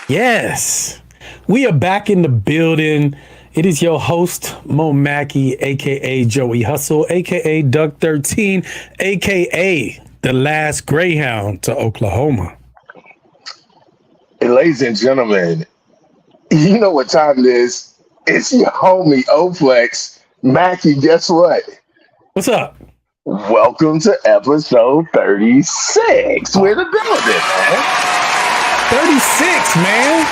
Yes, we are back in the building. It is your host, MOMAKKI, aka Joey Hustle, aka Duck 13, aka the last Greyhound to Oklahoma. Hey, ladies and gentlemen, you know what time it is. It's your homie Oplex. Mackie, guess what? What's up? Welcome to episode 36. We're in the building, man. 36, man.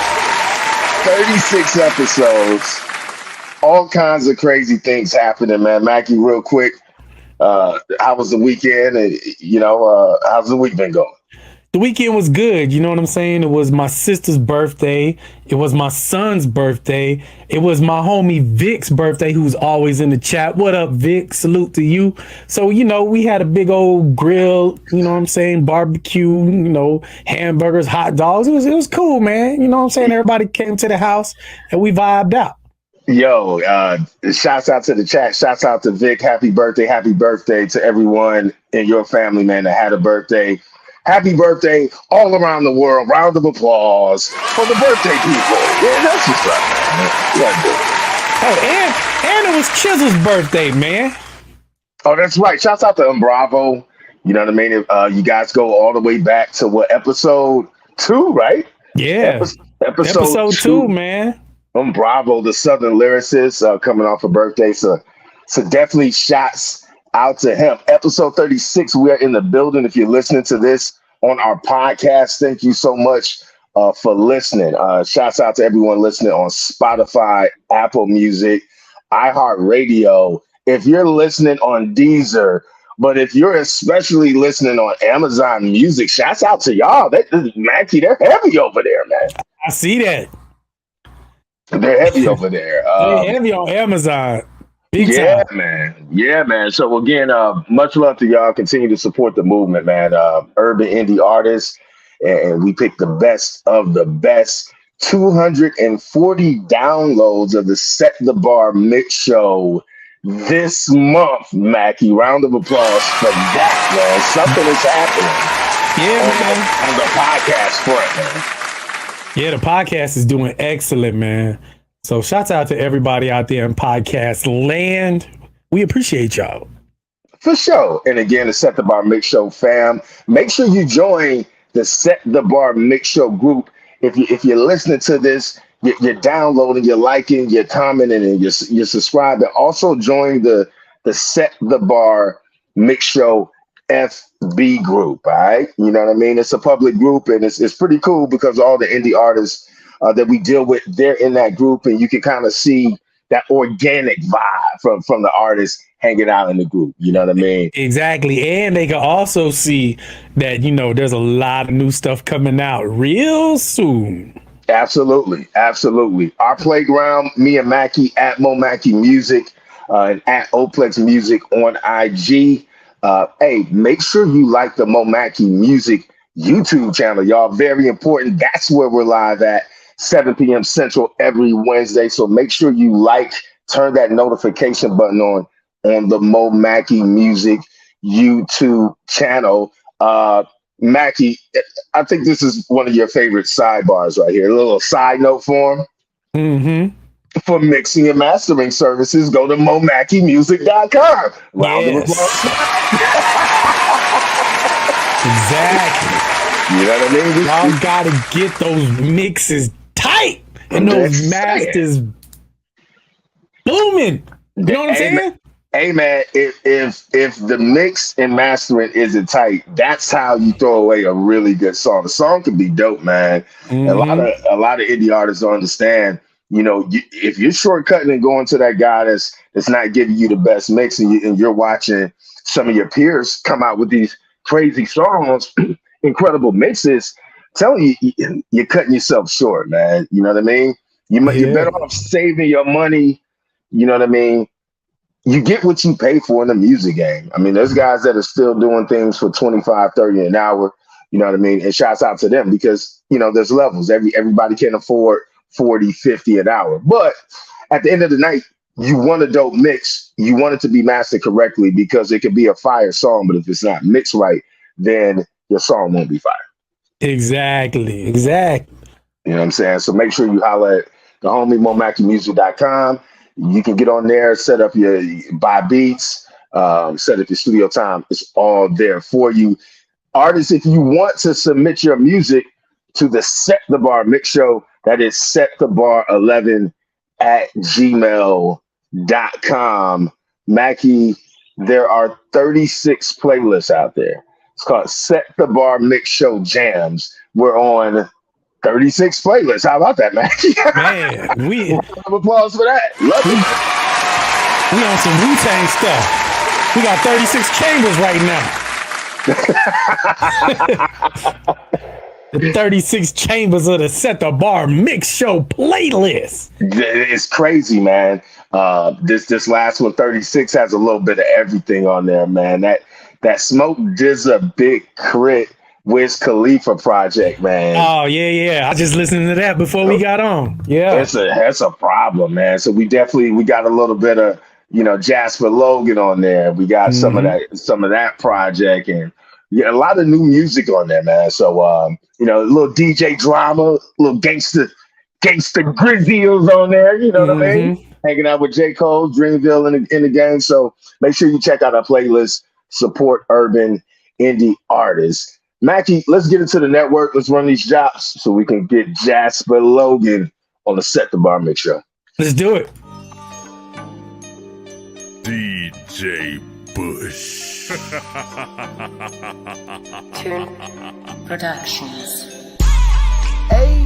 36 episodes. All kinds of crazy things happening, man. Mackie, real quick, how was the weekend? And, how's the week been going? The weekend was good. You know what I'm saying? It was my sister's birthday. It was my son's birthday. It was my homie Vic's birthday, who's always in the chat. What up, Vic? Salute to you. So, we had a big old grill, barbecue, hamburgers, hot dogs. It was cool, man. You know what I'm saying? Everybody came to the house and we vibed out. Yo, shouts out to the chat. Shouts out to Vic. Happy birthday to everyone in your family, man, that had a birthday. Happy birthday all around the world. Round of applause for the birthday people. Yeah, that's what's up, man. Oh, and it was Chisel's birthday, man. Oh, that's right. Shouts out to Bravo. You know what I mean? You guys go all the way back to episode 2, right? Yeah. Episode 2, man. Bravo, the Southern lyricist, coming off a birthday. So definitely shots out to him. Episode 36, we are in the building. If you're listening to this on our podcast, thank you so much for listening. Shouts out to everyone listening on Spotify, Apple Music, iHeartRadio. If you're listening on Deezer, but if you're especially listening on Amazon Music, shouts out to y'all. Mackie, they're heavy over there, man. I see that. They're heavy over there. They're heavy on Amazon. Yeah, man. Yeah, man. So again, much love to y'all. Continue to support the movement, man. Urban indie artists, and we pick the best of the best. 240 downloads of the Set the Bar Mixshow this month, Mackie. Round of applause for that, man. Something is happening. Yeah, man. On the podcast front, man. Yeah, the podcast is doing excellent, man. So shouts out to everybody out there in podcast land. We appreciate y'all. For sure. And again, the Set the Bar Mixshow fam, make sure you join the Set the Bar Mixshow group. If you're listening to this, you're downloading, you're liking, you're commenting, and you're subscribing. Also join the Set the Bar Mixshow FB group, all right? You know what I mean? It's a public group, and it's pretty cool because all the indie artists that we deal with, they're in that group, and you can kind of see that organic vibe from the artists hanging out in the group. You know what I mean? Exactly. And they can also see that, there's a lot of new stuff coming out real soon. Absolutely. Absolutely. Our playground, me and Mackie at MOMAKKIMUSIC and at Oplex Music on IG. Hey, make sure you like the MOMAKKIMUSIC YouTube channel, y'all. Very important. That's where we're live at. 7 p.m. Central every Wednesday. So make sure you turn that notification button on the MOMAKKIMUSIC YouTube channel. Mackie, I think this is one of your favorite sidebars right here. A little side note for him. Mm-hmm. For mixing and mastering services, go to MOMAKKIMUSIC.com. Round of applause. Exactly. You know what I mean? Y'all gotta get those mixes tight and those masters booming. You know what I'm saying? Hey man, if the mix and mastering isn't tight, that's how you throw away a really good song. The song can be dope, man. Mm-hmm. A lot of indie artists don't understand. If you're shortcutting and going to that guy that's not giving you the best mix, and you're watching some of your peers come out with these crazy songs, incredible mixes. Telling you, you're cutting yourself short, man. You know what I mean? You're Yeah. better off saving your money. You know what I mean? You get what you pay for in the music game. I mean, there's guys that are still doing things for 25, 30 an hour. You know what I mean? And shouts out to them because, there's levels. Everybody can't afford 40, 50 an hour. But at the end of the night, you want a dope mix. You want it to be mastered correctly because it could be a fire song, but if it's not mixed right, then your song won't be fire. Exactly. You know what I'm saying? So make sure you holler at the homie MOMAKKIMUSIC.com. You can get on there, set up your buy beats, set up your studio time. It's all there for you. Artists, if you want to submit your music to the Set the Bar Mix Show, that is setthebar11 at gmail.com. Mackie, there are 36 playlists out there. It's called Set the Bar Mix Show Jams. We're on 36 playlists. How about that, Mackie? Man, we applause for that. Love it. We on some Wu-Tang stuff. We got 36 chambers right now. The 36 chambers of the Set the Bar Mix Show playlist. It's crazy, man. This last one, 36, has a little bit of everything on there, man. That Smoke Dizza Big Crit Wiz Khalifa project, man. Oh, yeah. I just listened to that before we got on. Yeah. That's a problem, man. So we got a little bit of, Jasper Logan on there. We got some of that project, and a lot of new music on there, man. So a little DJ drama, a little gangster Grizzlies on there, you know what I mean? Hanging out with J. Cole, Dreamville in the game. So make sure you check out our playlist, support urban indie artists. Mackie, let's get into the network. Let's run these jobs so we can get Jasper Logan on the Set the Bar Mix Show. Let's do it. DJ Bush. Tune Productions. Hey,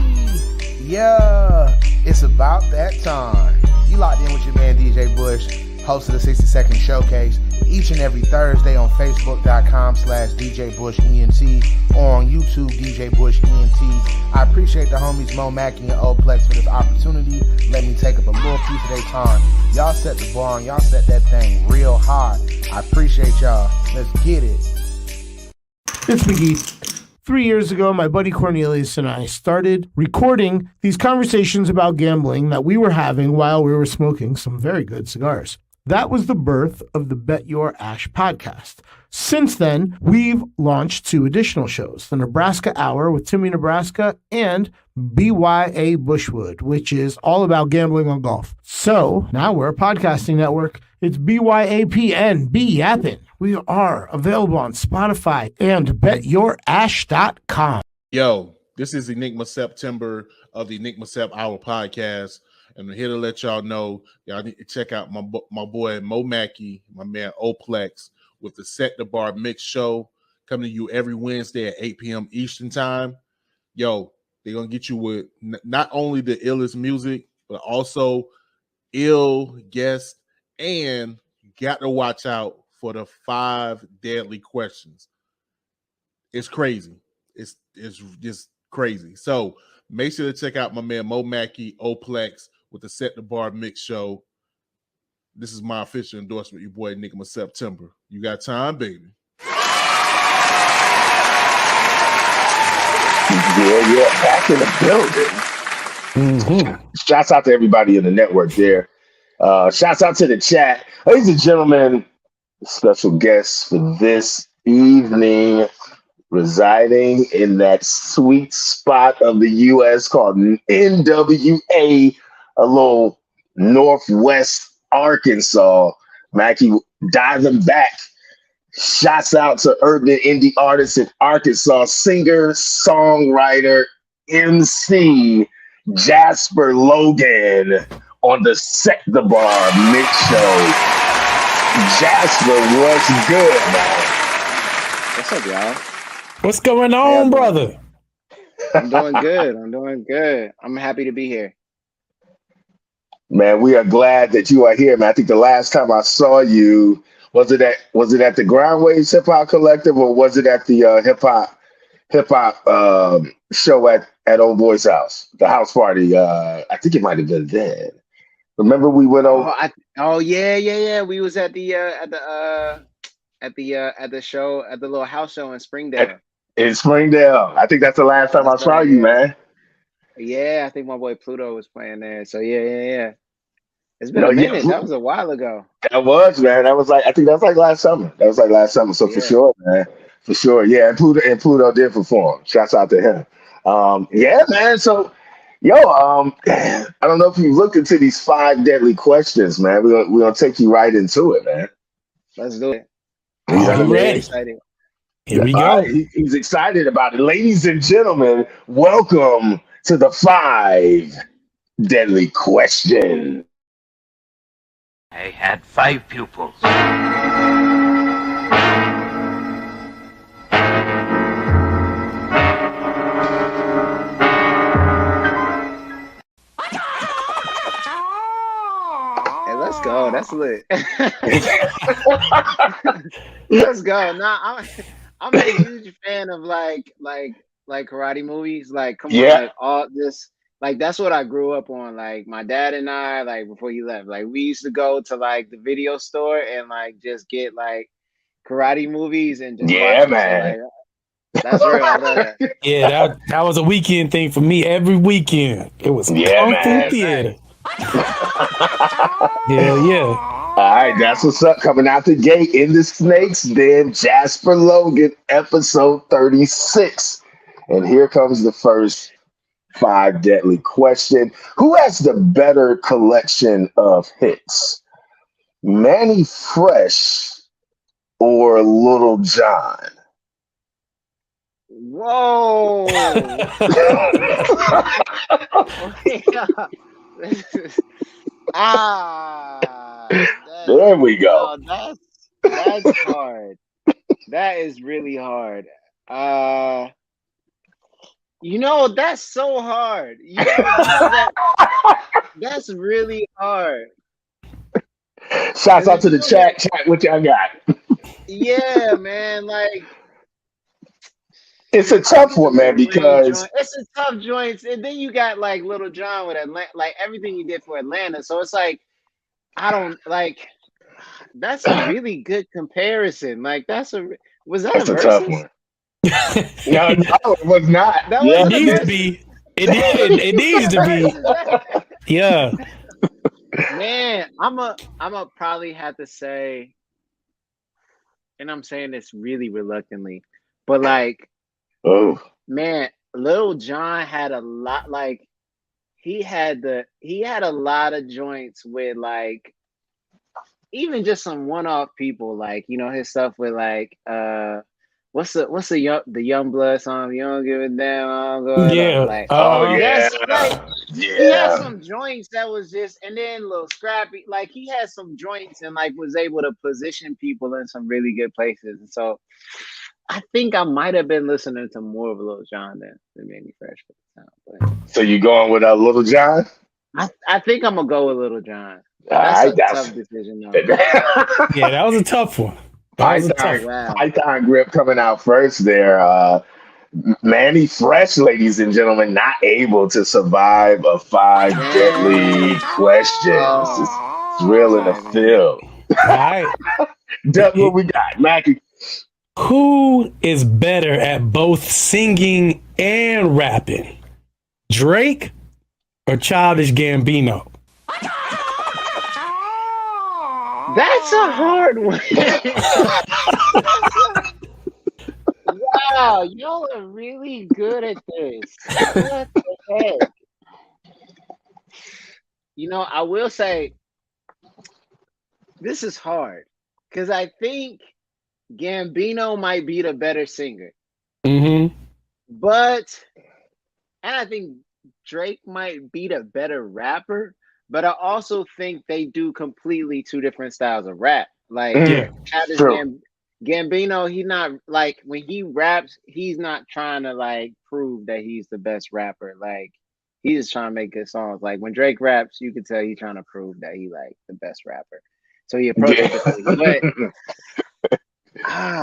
yeah, it's about that time. You locked in with your man DJ Bush, host of the 60-second showcase, each and every Thursday on Facebook.com/DJ Bush ENT or on YouTube DJ Bush ENT. I appreciate the homies MOMAKKI and Oplex for this opportunity. Let me take up a little piece of their time. Y'all set the bar and y'all set that thing real high. I appreciate y'all. Let's get it. It's McGee. 3 years ago, my buddy Cornelius and I started recording these conversations about gambling that we were having while we were smoking some very good cigars. That was the birth of the Bet Your Ash podcast. Since then, we've launched 2 additional shows, the Nebraska Hour with Timmy Nebraska and BYA Bushwood, which is all about gambling on golf. So now we're a podcasting network. It's BYAPN, be yappin'. We are available on Spotify and betyourash.com. Yo, this is Enigma September of the Enigma Sep Hour podcast. And I'm here to let y'all know, y'all need to check out my boy MOMAKKI, my man Oplex, with the Set the Bar Mix Show coming to you every Wednesday at 8 p.m. Eastern Time. Yo, they're going to get you with not only the illest music, but also ill guests, and you got to watch out for the 5 deadly questions. It's crazy. It's just crazy. So make sure to check out my man MOMAKKI Oplex with the Set the Bar Mix Show. This is my official endorsement, your boy Enigma September. You got time, baby. Yeah, back in the building. Shouts out to everybody in the network there. Shouts out to the chat. Ladies and gentlemen, special guest for this evening, residing in that sweet spot of the U.S. called NWA, a little Northwest Arkansas. Mackie diving back. Shouts out to urban indie artists in Arkansas, singer, songwriter, MC, Jasper Logan on the Set the Bar Mix Show. Jasper, what's good, man? What's up, y'all? What's going on, brother? I'm doing good. I'm happy to be here. Man, we are glad that you are here, man. I think the last time I saw you was it at the Ground Waves Hip Hop Collective, or was it at the hip hop show at Old Boy's house, the house party? I think it might have been then. Remember we went over Yeah. We was at the show, at the little house show in Springdale. in Springdale. I think that's the last time I That's saw right. you, man. Yeah, I think my boy Pluto was playing there. So yeah. It's been No, a yeah, minute. That was a while ago. that was, man. That was like, I think that was like last summer. That was like last summer. So for Yeah. sure, man. For sure. Yeah, and Pluto did perform. Shouts out to him. Yeah, man. So I don't know if you looked into these 5 deadly questions, man. We're gonna take you right into it, man. Let's do it. You know what I I'm mean? ready. Excited. Here we All go. right, he's excited about it. Ladies and gentlemen, welcome to the 5 deadly questions. I had 5 pupils. Hey, let's go. That's lit. Let's go. Nah, I'm a huge fan of like karate movies. Like, come on, Yeah. like all this. Like, that's what I grew up on. Like, my dad and I, like, before he left, like, we used to go to like the video store and like just get like karate movies and just Yeah, watch them. So, man. like, that's real. I love that. Yeah, that was a weekend thing for me. Every weekend it was Yeah, kung man. fu theater. Hell yeah. All right, that's what's up. Coming out the gate in the Snake's Den, Jasper Logan, episode 36. And here comes the first 5 deadly question. Who has the better collection of hits? Manny Fresh or Little John? Whoa. There we go. That's hard. That is really hard. That's so hard. That's really hard. Shouts out to the chat. Chat what y'all got. Yeah, man. Like, it's a tough one, man, because it's a tough joint. And then you got like Little John with Atlanta, like everything he did for Atlanta. So it's like, I don't like. That's a really good comparison. Like, was that that's a a versus? tough one. No, it was not. That Yeah. It needs to be. It needs to be. Yeah. Man, I'ma probably have to say, and I'm saying this really reluctantly, but like, Oh, man, Lil Jon had a lot. Like, he had a lot of joints with like, even just some one-off people, like, his stuff with like what's the young blood song? You don't give a damn, I'm going Yeah. up. Like, yeah. that's like, he had Yeah. some joints that was just, and then Lil Scrappy, like, he had some joints and like was able to position people in some really good places. And so I think I might have been listening to more of Lil Jon than Manny Fresh at the time. So you going with Little John? But I think I'm gonna go with Lil Jon. All That's right, a that's tough decision, though. Yeah, that was a tough one. That was a tough one. Wow. Python Grip coming out first there. Manny Fresh, ladies and gentlemen, not able to survive a 5 deadly questions. It's real in the field. All right. That's what we got, Mackie. Who is better at both singing and rapping? Drake or Childish Gambino? That's a hard one. Wow, y'all are really good at this. What the heck? I will say this is hard because I think Gambino might be the better singer. Mm-hmm. And I think Drake might be the better rapper, but I also think they do completely 2 different styles of rap. Like, Gambino, he's not, like, when he raps, he's not trying to like prove that he's the best rapper. Like, He's just trying to make good songs. Like when Drake raps, you can tell he's trying to prove that he like the best rapper. So he approaches it differently.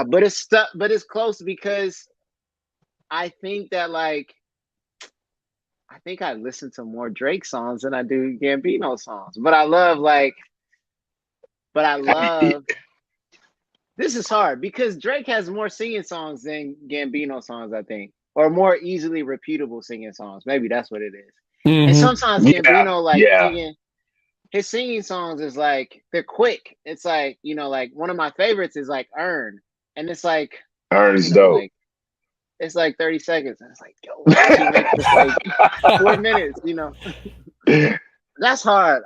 But it's stuff. But it's close because I think that like I think I listen to more Drake songs than I do Gambino songs. But I love this is hard because Drake has more singing songs than Gambino songs, I think, or more easily repeatable singing songs. Maybe that's what it is. And sometimes Gambino singing his singing songs is like they're quick. It's like, you know, like one of my favorites is like Earn. And it's like Earn's dope. Like, it's like 30 seconds. And it's like, yo, why did you make this like 4 minutes, you know? That's hard.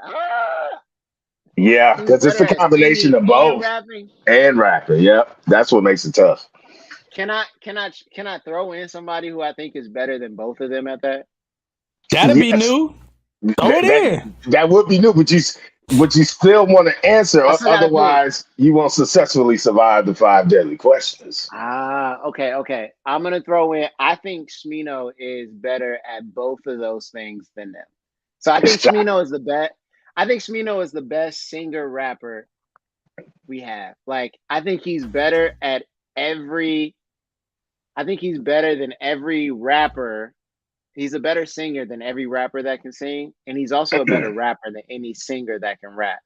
Yeah, because it's a combination of both and rapping. Yep, that's what makes it tough. Can I throw in somebody who I think is better than both of them at that? That'd be new. Throw it in. That would be new, but you still want to answer. Otherwise, you won't successfully survive the 5 deadly questions. Okay. I'm gonna throw in. I think Smino is better at both of those things than them. So I think Smino is the best. I think Smino is the best singer rapper we have. Like, I think he's better at every. I think he's better than every rapper. He's a better singer than every rapper that can sing, and he's also a better rapper than any singer that can rap.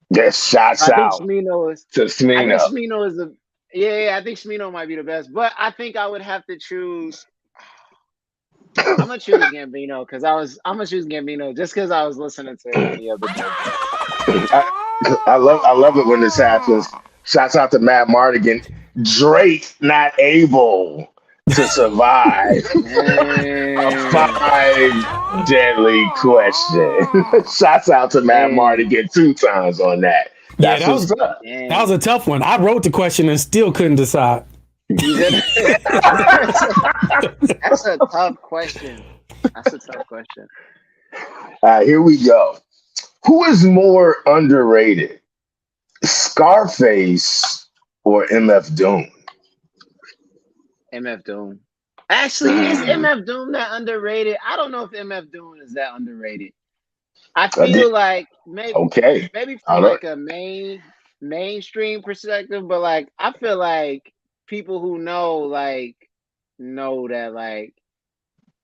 Yes, shots out to Smino. I think Smino is the I think Smino might be the best, but I think I would have to choose. I'm gonna choose Gambino because I'm gonna choose Gambino just because I was listening to him the other day. I love it when this happens. Shouts out to Matt Mardigan. Drake not able to survive a 5 deadly question. Shouts out to Matt Mardigan 2 times on that. That's that was a tough one. I wrote the question and still couldn't decide. That's a tough question. All right, here we go. Who is more underrated, Scarface or MF Doom? MF Doom. Actually, is MF Doom that underrated? I don't know if MF Doom is that underrated. I feel like maybe from like a mainstream perspective, but like I feel like people who know that like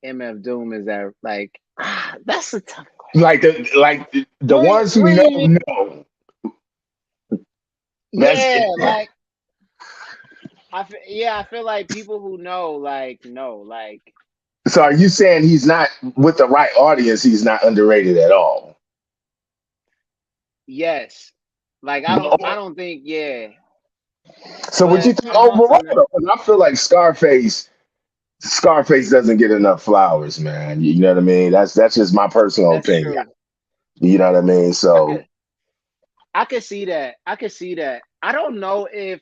MF Doom is that like that's a tough question. Like the ones who know. Yeah, I feel like people who know. So are you saying he's not with the right audience? He's not underrated at all. Yes, like I don't think. Yeah. So would you think overall? Because I feel like Scarface doesn't get enough flowers, man. You know what I mean? That's just my personal opinion. True. You know what I mean? So I could see that. I don't know if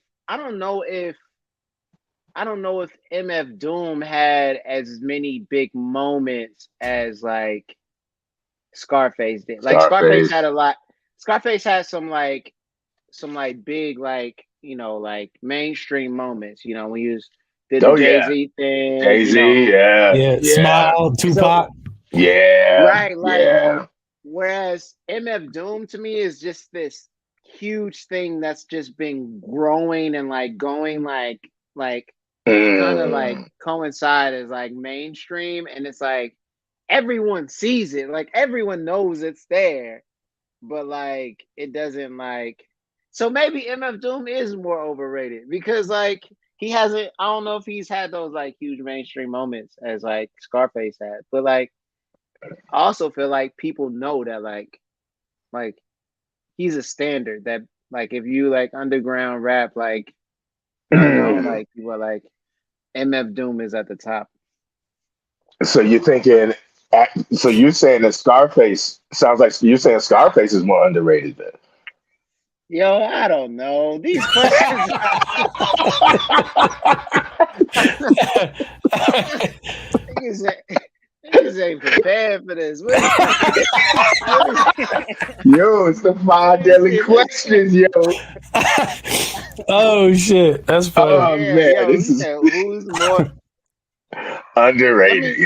MF Doom had as many big moments as like Scarface did. Like Scarface had a lot. Scarface had some big mainstream moments. You know, when you did the Jay-Z thing. Jay-Z, yeah. Smile, Tupac. Right. Whereas MF Doom to me is just this huge thing that's just been growing and like going kind of like coincide as like mainstream, and it's like everyone sees it, like everyone knows it's there, but like it doesn't like. So maybe MF Doom is more overrated because like he hasn't. I don't know if he's had those like huge mainstream moments as like Scarface had, but like I also feel like people know that like he's a standard that like if you like underground rap like like people are like MF Doom is at the top. So you're thinking, so you're saying that Scarface sounds like you're saying Scarface is more underrated then? Yo, I don't know. These questions. Niggas ain't prepared for this. Yo, it's the 5 deadly questions, yo. Oh shit, that's funny. Oh man, this is who's more underrated.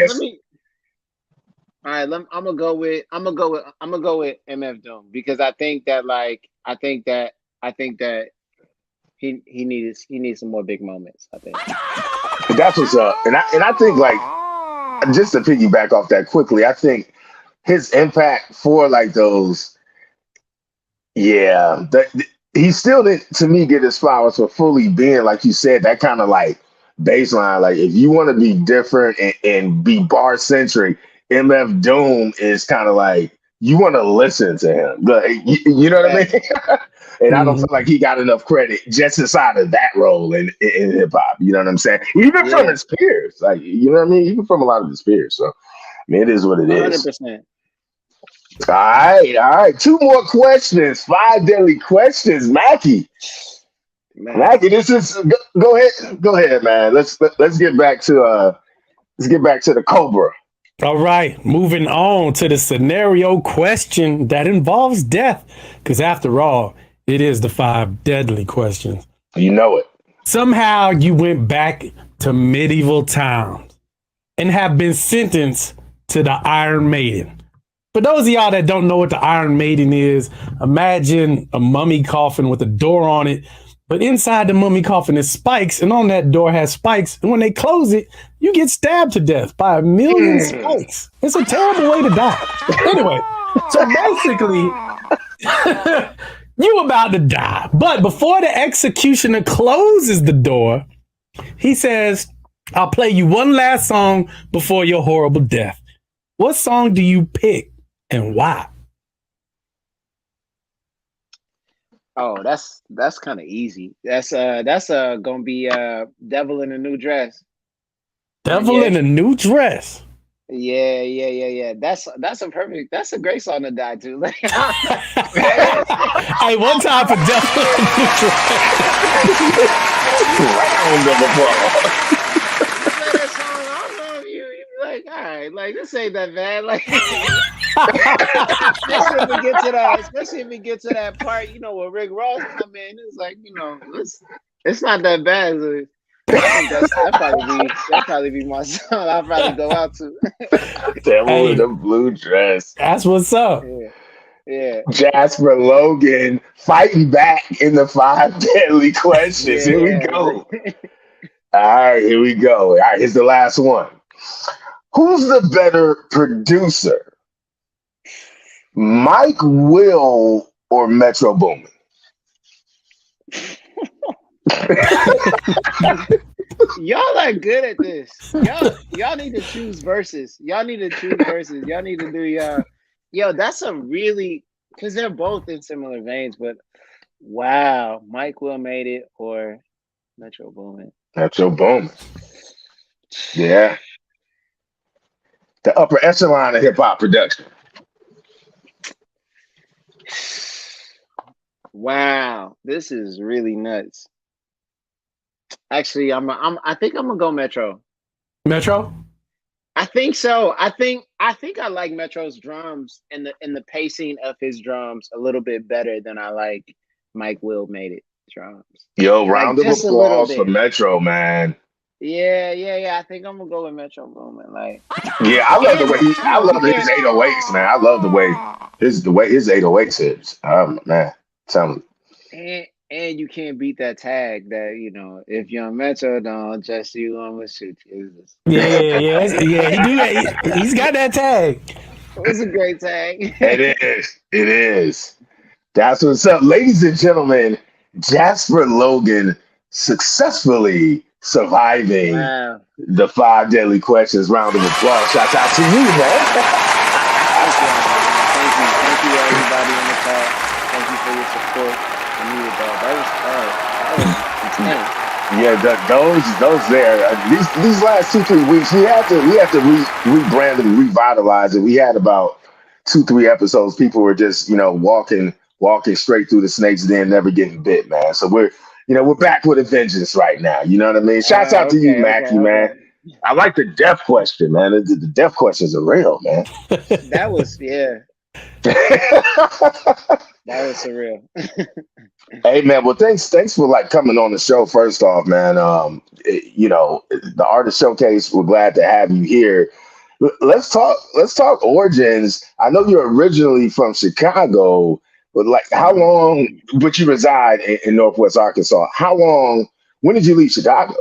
All right, I'm gonna go with MF Doom because I think that he needs some more big moments. I think. That's what's up. And I think like just to piggyback off that quickly, I think his impact for like those, yeah, he still didn't to me get his flowers for fully being like you said that kind of like baseline. Like if you want to be different and be bar centric, MF Doom is kind of like you want to listen to him. Like, you know what I mean? And I don't feel like he got enough credit just inside of that role in hip hop. You know what I'm saying? Even from his peers, like you know what I mean? Even from a lot of his peers. So, I mean, it is what it is. 100%. All right. 2 more questions. 5 deadly questions, Mackie. Mackie, this is go ahead, man. Let's get back to the Cobra. All right, moving on to the scenario question that involves death, because after all, it is the 5 deadly questions. You know it. Somehow you went back to medieval times and have been sentenced to the Iron Maiden. For those of y'all that don't know what the Iron Maiden is, imagine a mummy coffin with a door on it, but inside the mummy coffin is spikes, and on that door has spikes, and when they close it, you get stabbed to death by a million spikes. It's a terrible way to die. Anyway, so basically, you about to die. But before the executioner closes the door, he says, I'll play you one last song before your horrible death. What song do you pick and why? Oh, that's kind of easy. That's gonna be Devil in a New Dress. Devil in a New Dress. Yeah. That's a great song to die to. Hey, one time for Devil in a New Dress. Round of applause. That song, I don't know if you be like, all right, like this ain't that bad. Like especially if we get to that part, you know, where Rick Ross come in, it's like, you know, it's not that bad. I think that'd probably be my song I'll probably go out to. Devil in a Blue Dress. That's what's up. Yeah. Jasper Logan fighting back in the 5 deadly questions. Here we go. All right, here we go. All right, here's the last one. Who's the better producer? Mike Will or Metro Boomin? Y'all are good at this. Y'all need to choose verses. Y'all need to do that's a really, because they're both in similar veins, but wow, Mike Will made it or Metro Boomin. Metro Boomin. Yeah. The upper echelon of hip hop production. Wow, this is really nuts. Actually, I think I'm gonna go Metro. Metro? I think so. I think I like Metro's drums and the pacing of his drums a little bit better than I like Mike Will made it drums. Yo, round of applause for Metro, man. Yeah. I think I'm gonna go with Metro Boomin. Like, yeah, I love his 808s, man. I love the way his 808s hits. Man, tell me. And you can't beat that tag that, you know, if you're on Metro, don't just you, I'm gonna shoot you. Yeah. He's got that tag. It's a great tag. It is. That's what's up, ladies and gentlemen. Jasper Logan successfully surviving the 5 deadly questions. Round of applause. Shout out to you, man. Thank you, everybody in the chat. Thank you for your support. I needed that. That was intense. Yeah, those there. These last 2-3 weeks, we had to rebrand and revitalize it. We had about 2-3 episodes. People were just walking straight through the snake's den, never getting bit, man. So we're back with a vengeance right now. You know what I mean? Shouts out to you, Mackie, man. I like the death question, man. The death questions are real, man. That was that was surreal. Hey, man. Well, thanks for coming on the show. First off, man. The Artist Showcase. We're glad to have you here. Let's talk origins. I know you're originally from Chicago, but like how long but you reside in Northwest Arkansas? How long when did you leave Chicago?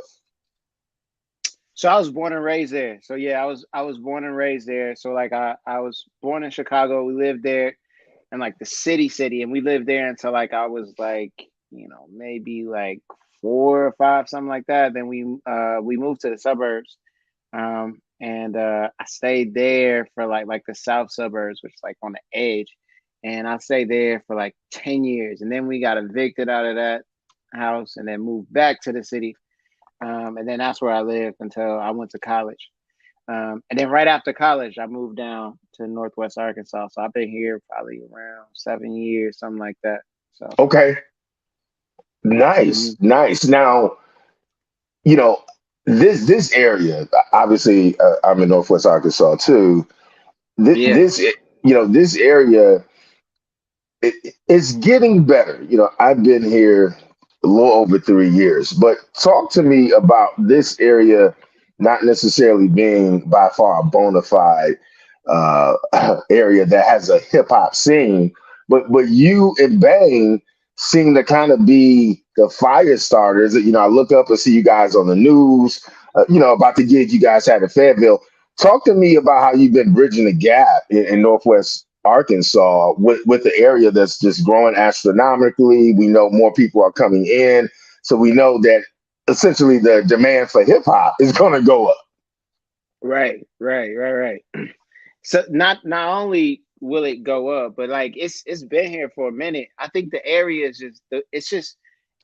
So I was born and raised there. So yeah, I was born and raised there. So like I was born in Chicago. We lived there in like the city, and we lived there until like I was like, maybe like 4 or 5, something like that. Then we moved to the suburbs. And I stayed there for like the south suburbs, which is like on the edge. And I stayed there for like 10 years. And then we got evicted out of that house and then moved back to the city. And then that's where I lived until I went to college. And then right after college, I moved down to Northwest Arkansas. So I've been here probably around 7 years, something like that. So, Okay. Nice, mhm. nice. Now, you know, this area, obviously, I'm in Northwest Arkansas too. Yeah. This area, it's getting better. I've been here a little over 3 years, but talk to me about this area not necessarily being by far a bona fide uh, area that has a hip hop scene, but you and Bang seem to kind of be the fire starters. I look up and see you guys on the news. About the gig you guys had in Fayetteville. Talk to me about how you've been bridging the gap in Northwest Arkansas with the area that's just growing astronomically. We know more people are coming in, so we know that essentially the demand for hip hop is going to go up. Right. So not only will it go up, but like it's been here for a minute. I think the area is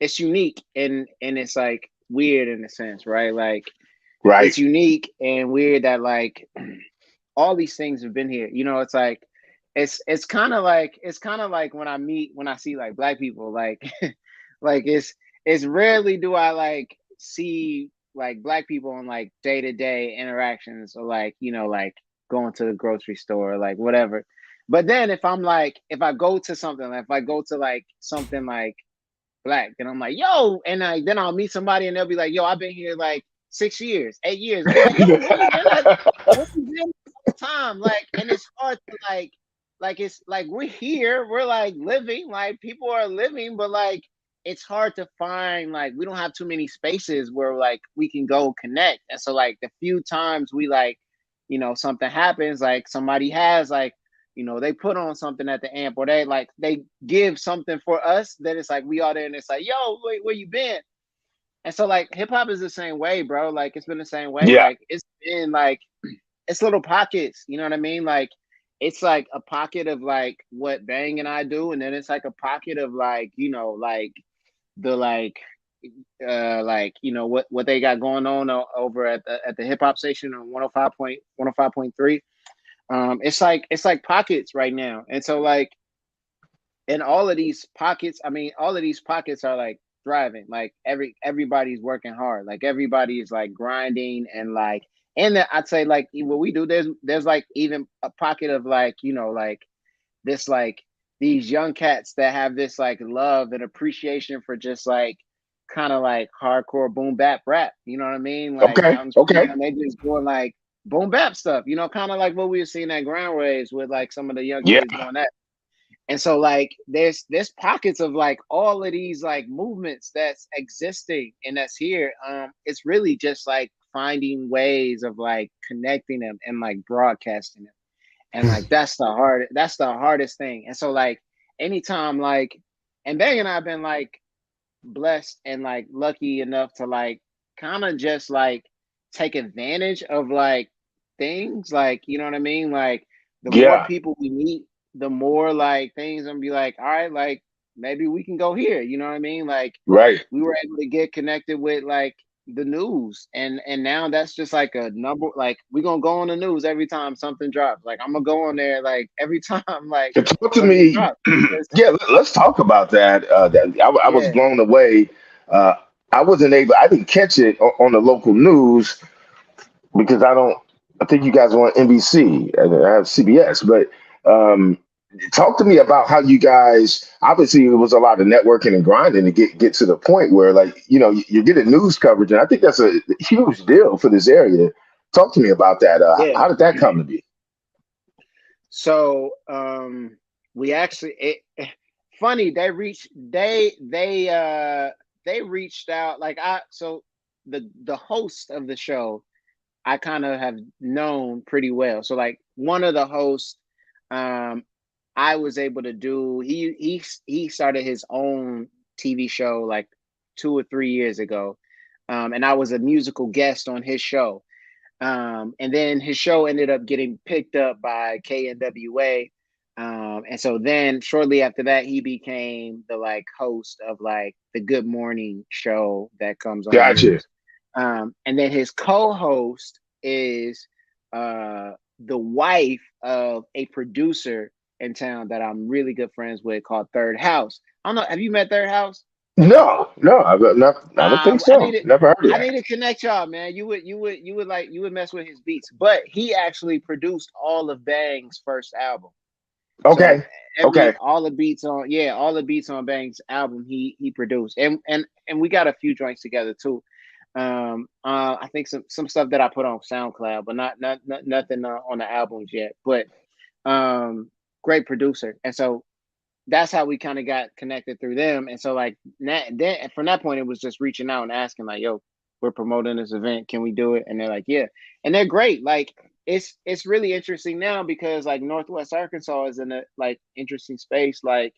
it's unique and it's like weird in a sense, right? Like Right. it's unique and weird that like all these things have been here. It's like it's kind of like when I see like black people, like like it's rarely do I like see like black people in like day-to-day interactions or like, like going to the grocery store or like whatever. But then if I go to something, if I go to like something like black, then I'm like, yo, and then I'll meet somebody and they'll be like, yo, I've been here like 6 years, 8 years. I'm like, yo, where you been at? Where you been all the time? Like, and it's hard to like it's like we're here, we're like living, like people are living, but like it's hard to find like we don't have too many spaces where like we can go connect. And so like the few times we like, something happens, like somebody has like, they put on something at the amp or they give something for us, then it's like we all there and it's like, yo, wait, where you been? And so like hip hop is the same way, bro. Like it's been the same way. Yeah. Like it's been like it's little pockets, you know what I mean? Like it's like a pocket of like what Bang and I do, and then it's like a pocket of like, like the like what they got going on over at the hip hop station on 105.3. It's like pockets right now. And so like in all of these pockets, I mean, all of these pockets are like thriving. Like everybody's working hard. Like everybody is like grinding and like, and then I'd say like what we do, there's like even a pocket of like, like this like these young cats that have this like love and appreciation for just like kind of like hardcore boom bap rap. You know what I mean? Like Okay. Okay. and they just doing like boom bap stuff, kind of like what we were seeing at Ground Waves with like some of the young Yeah. kids doing that. And so like there's pockets of like all of these like movements that's existing and that's here. It's really just like finding ways of like connecting them and like broadcasting them. And like that's the hardest thing. And so like anytime like and Bang and I've been like blessed and like lucky enough to like kind of just like take advantage of like things, like you know what I mean, like the more Yeah. people we meet, the more like things and be like, all right, like maybe we can go here, you know what I mean, like Right. we were able to get connected with like the news, and now that's just like a number, like we're gonna go on the news every time something drops, like I'm gonna go on there like every time like And talk to something me. drops. Yeah, let's talk about that. I was Yeah. blown away. Uh, I didn't catch it on the local news because I think you guys are on NBC and I have CBS, but um, talk to me about how you guys, obviously it was a lot of networking and grinding to get to the point where like, you're getting news coverage. And I think that's a huge deal for this area. Talk to me about that. Yeah. How did that come to be? So we actually funny they reached out like the host of the show I kind of have known pretty well. So like one of the hosts I was able to do he started his own TV show like 2 or 3 years ago. And I was a musical guest on his show. And then his show ended up getting picked up by KNWA. And so then shortly after that, he became the like host of like the Good Morning show that comes on the Gotcha. news. And then his co-host is the wife of a producer in town that I'm really good friends with called Third House. I don't know. Have you met Third House? No, I don't think so. Never heard of I that. need to connect y'all, man. You would mess with his beats, but he actually produced all of Bang's first album. Okay. So Okay. all the beats on Bang's album he produced, and we got a few joints together too. I think some stuff that I put on SoundCloud, but not nothing on the albums yet. But great producer, and so that's how we kind of got connected through them. And so like then from that point, it was just reaching out and asking like, yo, we're promoting this event. Can we do it? And they're like, yeah. And they're great. Like it's really interesting now because like Northwest Arkansas is in a like interesting space. Like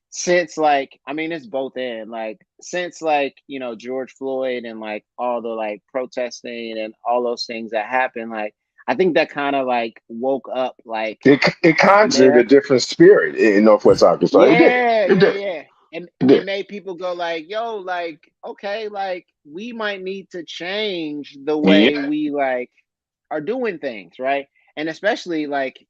since like, I mean, it's both end, like since like, George Floyd and like all the like protesting and all those things that happened, like, I think that kind of like woke up like It conjured a different spirit in Northwest Arkansas. yeah. And It did. it made people go like, yo, like, okay, like we might need to change the way Yeah. we like are doing things, right? And especially like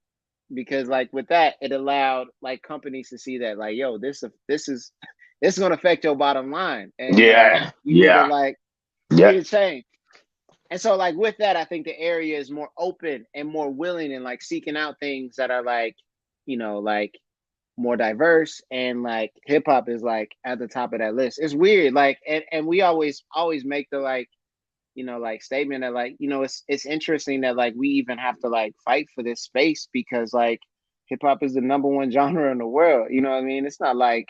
because like with that, it allowed like companies to see that like, yo, this is going to affect your bottom line, and Yeah. you need to Yeah. like Yeah. need to change. And so like with that, I think the area is more open and more willing and like seeking out things that are like, like more diverse, and like hip hop is like at the top of that list. It's weird. Like and we always make the like, like statement that like, it's interesting that like we even have to like fight for this space because like hip hop is the #1 genre in the world. You know what I mean? It's not like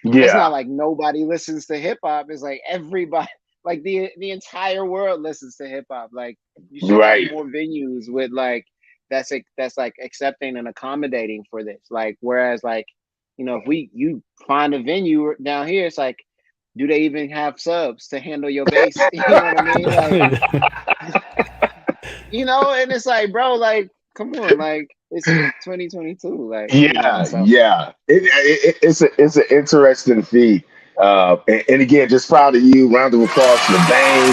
Yeah. nobody listens to hip hop. It's like everybody, like the entire world listens to hip hop. Like you should have Right. more venues with like that's like accepting and accommodating for this. Like whereas like, if you find a venue down here, it's like, do they even have subs to handle your bass? You know what I mean? Like, and it's like, bro, like, come on, like it's 2022, like, Yeah. so. Yeah. It's an interesting feat. And again, just proud of you. Round of applause for the Bang.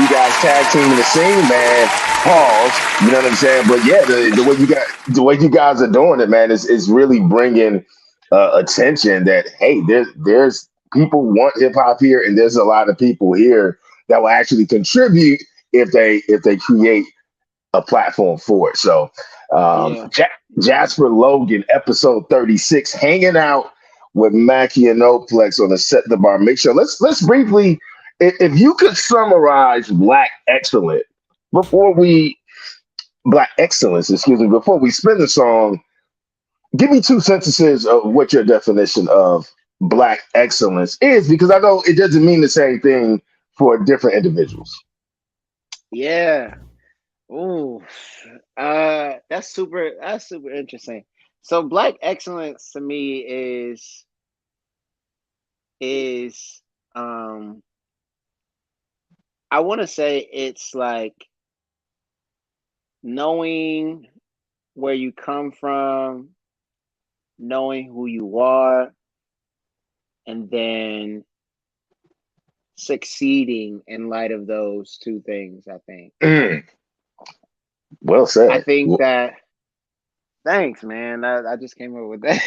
You guys tag team in the scene, man. Pause. You know what I'm saying? But yeah, the way you guys are doing it, man, is really bringing attention that hey, there's people want hip hop here, and there's a lot of people here that will actually contribute if they create a platform for it. So, Yeah. Jasper Logan, episode 36, hanging out with Mackie and Oplex on the Set the Bar Mixshow. Let's briefly, if you could summarize Black Excellence before we spin the song. Give me 2 sentences of what your definition of Black excellence is, because I know it doesn't mean the same thing for different individuals. Yeah. Ooh. That's super interesting. So Black excellence to me is I want to say it's like knowing where you come from, knowing who you are, and then succeeding in light of those two things, I think. Well said. I think that. Thanks, man. I just came up with that.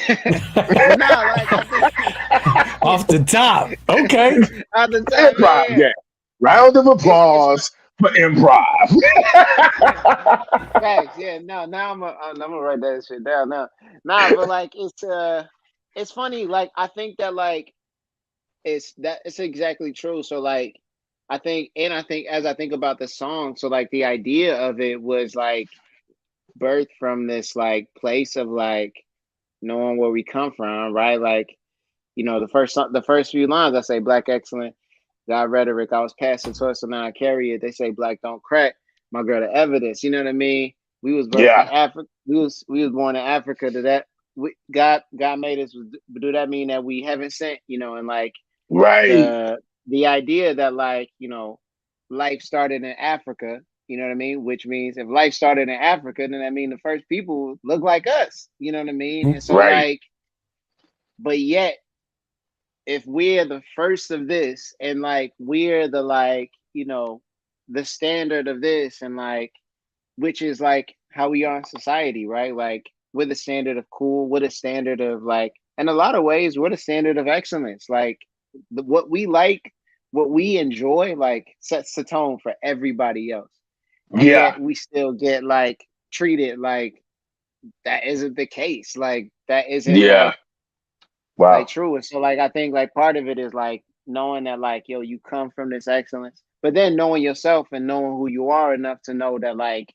But no, like I think Off the top. Okay. off the top, Improv, yeah. Round of applause for improv. Thanks, yeah. No, now I'm gonna write that shit down now. Nah, but like it's funny. Like I think that like it's exactly true. So like I think as I think about the song, so like the idea of it was like birthed from this like place of like knowing where we come from, right? Like, you know, the first few lines I say black excellent, God rhetoric, I was passed the torch, so now I carry it. They say black don't crack, my girl the evidence. You know what I mean? We was birthed in Yeah. Africa. We was born in Africa. God made us. Do that mean that we haven't sent? You know, and like Right. the idea that like, you know, life started in Africa, you know what I mean? Which means if life started in Africa, then that means the first people look like us, you know what I mean? And so Right. like, but yet if we're the first of this and like we're the like, you know, the standard of this and like, which is like how we are in society, right? Like we're the standard of cool, we're the standard of like, in a lot of ways, we're the standard of excellence. Like what we like, what we enjoy, like sets the tone for everybody else. And Yeah. yet we still get like treated like that isn't the case. Like that isn't Yeah. Wow. like true. And so like I think like part of it is like knowing that like, yo, you come from this excellence, but then knowing yourself and knowing who you are enough to know that like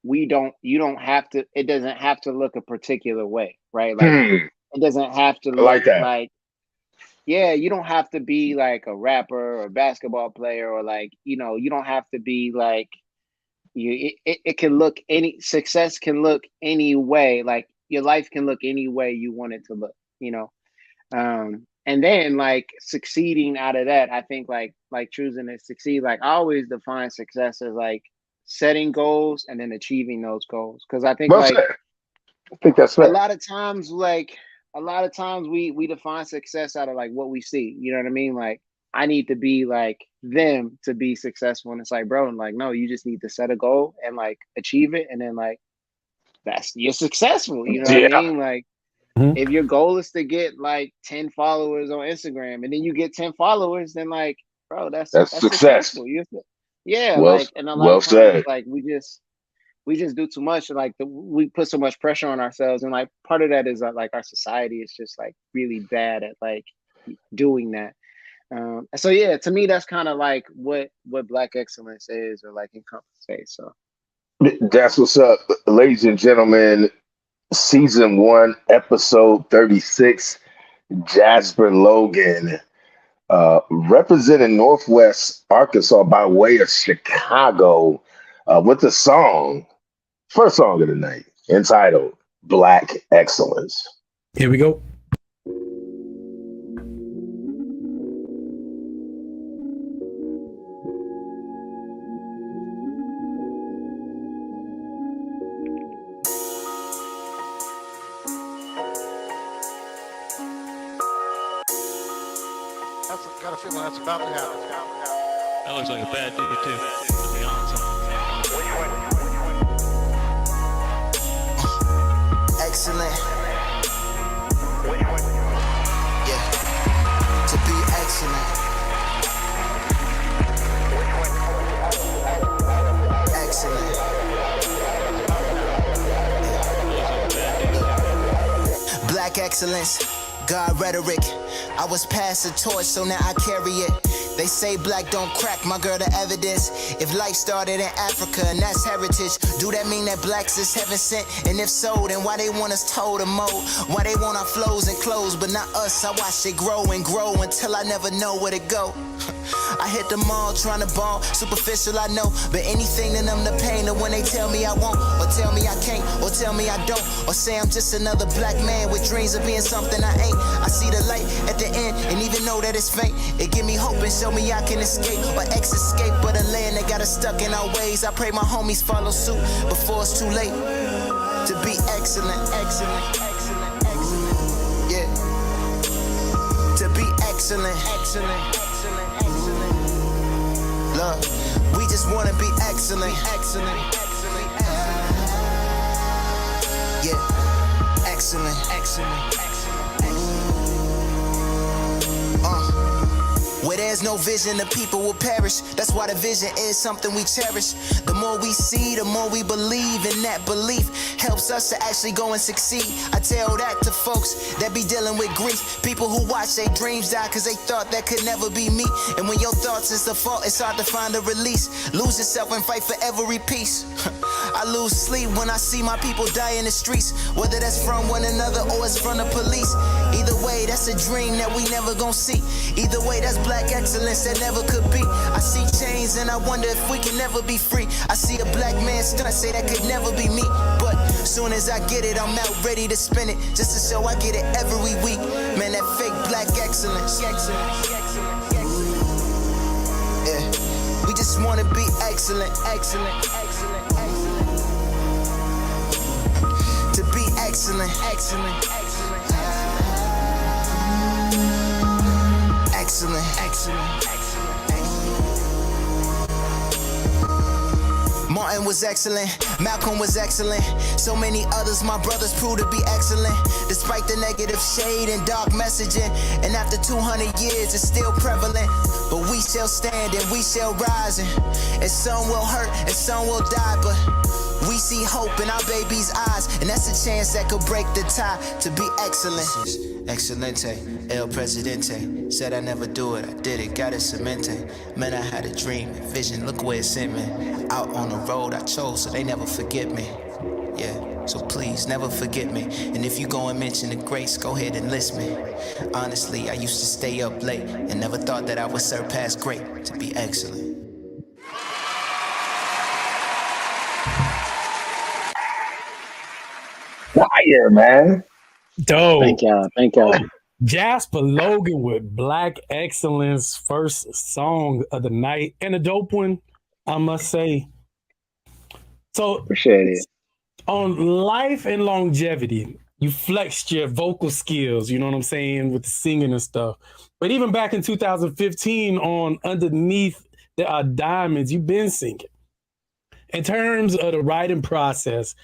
you don't have to, it doesn't have to look a particular way, right? Like it doesn't have to I like look that. like, yeah, you don't have to be like a rapper or a basketball player or like, you know, you don't have to be like it can look success can look any way, like your life can look any way you want it to look, you know. And then like succeeding out of that, I think like choosing to succeed, like I always define success as like setting goals and then achieving those goals. Because I think Well like said. I think that's a fair. lot of times we define success out of like what we see. You know what I mean? Like I need to be like them to be successful. And it's like, bro, and like, no, you just need to set a goal and like achieve it. And then like you're successful. You know what I Yeah. mean? Like if your goal is to get like 10 followers on Instagram and then you get 10 followers, then like, bro, that's Success. successful. Yeah, Well, like, and a lot well of times said. like we just do too much. Like we put so much pressure on ourselves, and like part of that is that like our society is just like really bad at like doing that. So yeah, to me that's kind of like what black excellence is, or like encompasses. So That's what's up, ladies and gentlemen. Season 1, episode 36. Jasper Logan, representing Northwest Arkansas by way of Chicago, with the first song of the night, entitled Black Excellence. Here we go. Got a feeling that's about to happen. That looks like a bad day too, to be honest. Excellent. Yeah. To be excellent. Excellent. Black excellence. God rhetoric. I was passed the torch, so now I carry it. They say black don't crack, my girl the evidence. If life started in Africa and that's heritage, do that mean that blacks is heaven sent? And if so, then why they want us told to mold? Why they want our flows and clothes, but not us? I watch it grow and grow until I never know where to go. I hit the mall trying to ball, superficial I know, but anything to numb the pain of when they tell me I won't, or tell me I can't, or tell me I don't, or say I'm just another black man with dreams of being something I ain't. I see the light at the end, and even though that it's faint, it give me hope and show me I can escape, or escape but the land that got us stuck in our ways. I pray my homies follow suit before it's too late to be excellent, excellent, excellent, excellent. Yeah, to be excellent, excellent, excellent, excellent. Love, we just wanna be excellent, excellent, excellent, excellent. Yeah, excellent, excellent, excellent, excellent. Where there's there's no vision, the people will perish. That's why the vision is something we cherish. The more we see, the more we believe, and that belief helps us to actually go and succeed. I tell that to folks that be dealing with grief. People who watch their dreams die because they thought that could never be me. And when your thoughts is the fault, it's hard to find a release. Lose yourself and fight for every piece. I lose sleep when I see my people die in the streets, whether that's from one another or it's from the police. Either way, that's a dream that we never gon' see. Either way, that's black excellence that never could be. I see chains and I wonder if we can never be free. I see a black man stunt, say that could never be me. But soon as I get it, I'm out ready to spin it, just to show I get it every week. Man, that fake black excellence. Yeah. We just wanna be excellent, excellent, excellent, excellent. To be excellent, excellent, excellent, excellent, excellent, excellent. Martin was excellent, Malcolm was excellent. So many others, my brothers, proved to be excellent. Despite the negative shade and dark messaging, and after 200 years, it's still prevalent. But we shall stand and we shall rise, and some will hurt and some will die, but we see hope in our baby's eyes, and that's a chance that could break the tie to be excellent. Excelente, El Presidente. Said I never do it, I did it, got it cemented. Man, I had a dream, a vision, look where it sent me. Out on the road I chose, so they never forget me. Yeah, so please, never forget me. And if you go and mention the grace, go ahead and list me. Honestly, I used to stay up late and never thought that I would surpass great to be excellent. Fire, man. Dope. Thank y'all. Thank y'all. Jasper Logan with Black Excellence, first song of the night, and a dope one, I must say. So, Appreciate it. On Life and Longevity, you flexed your vocal skills, you know what I'm saying, with the singing and stuff. But even back in 2015 on Underneath There Are Diamonds, you've been singing. In terms of the writing process,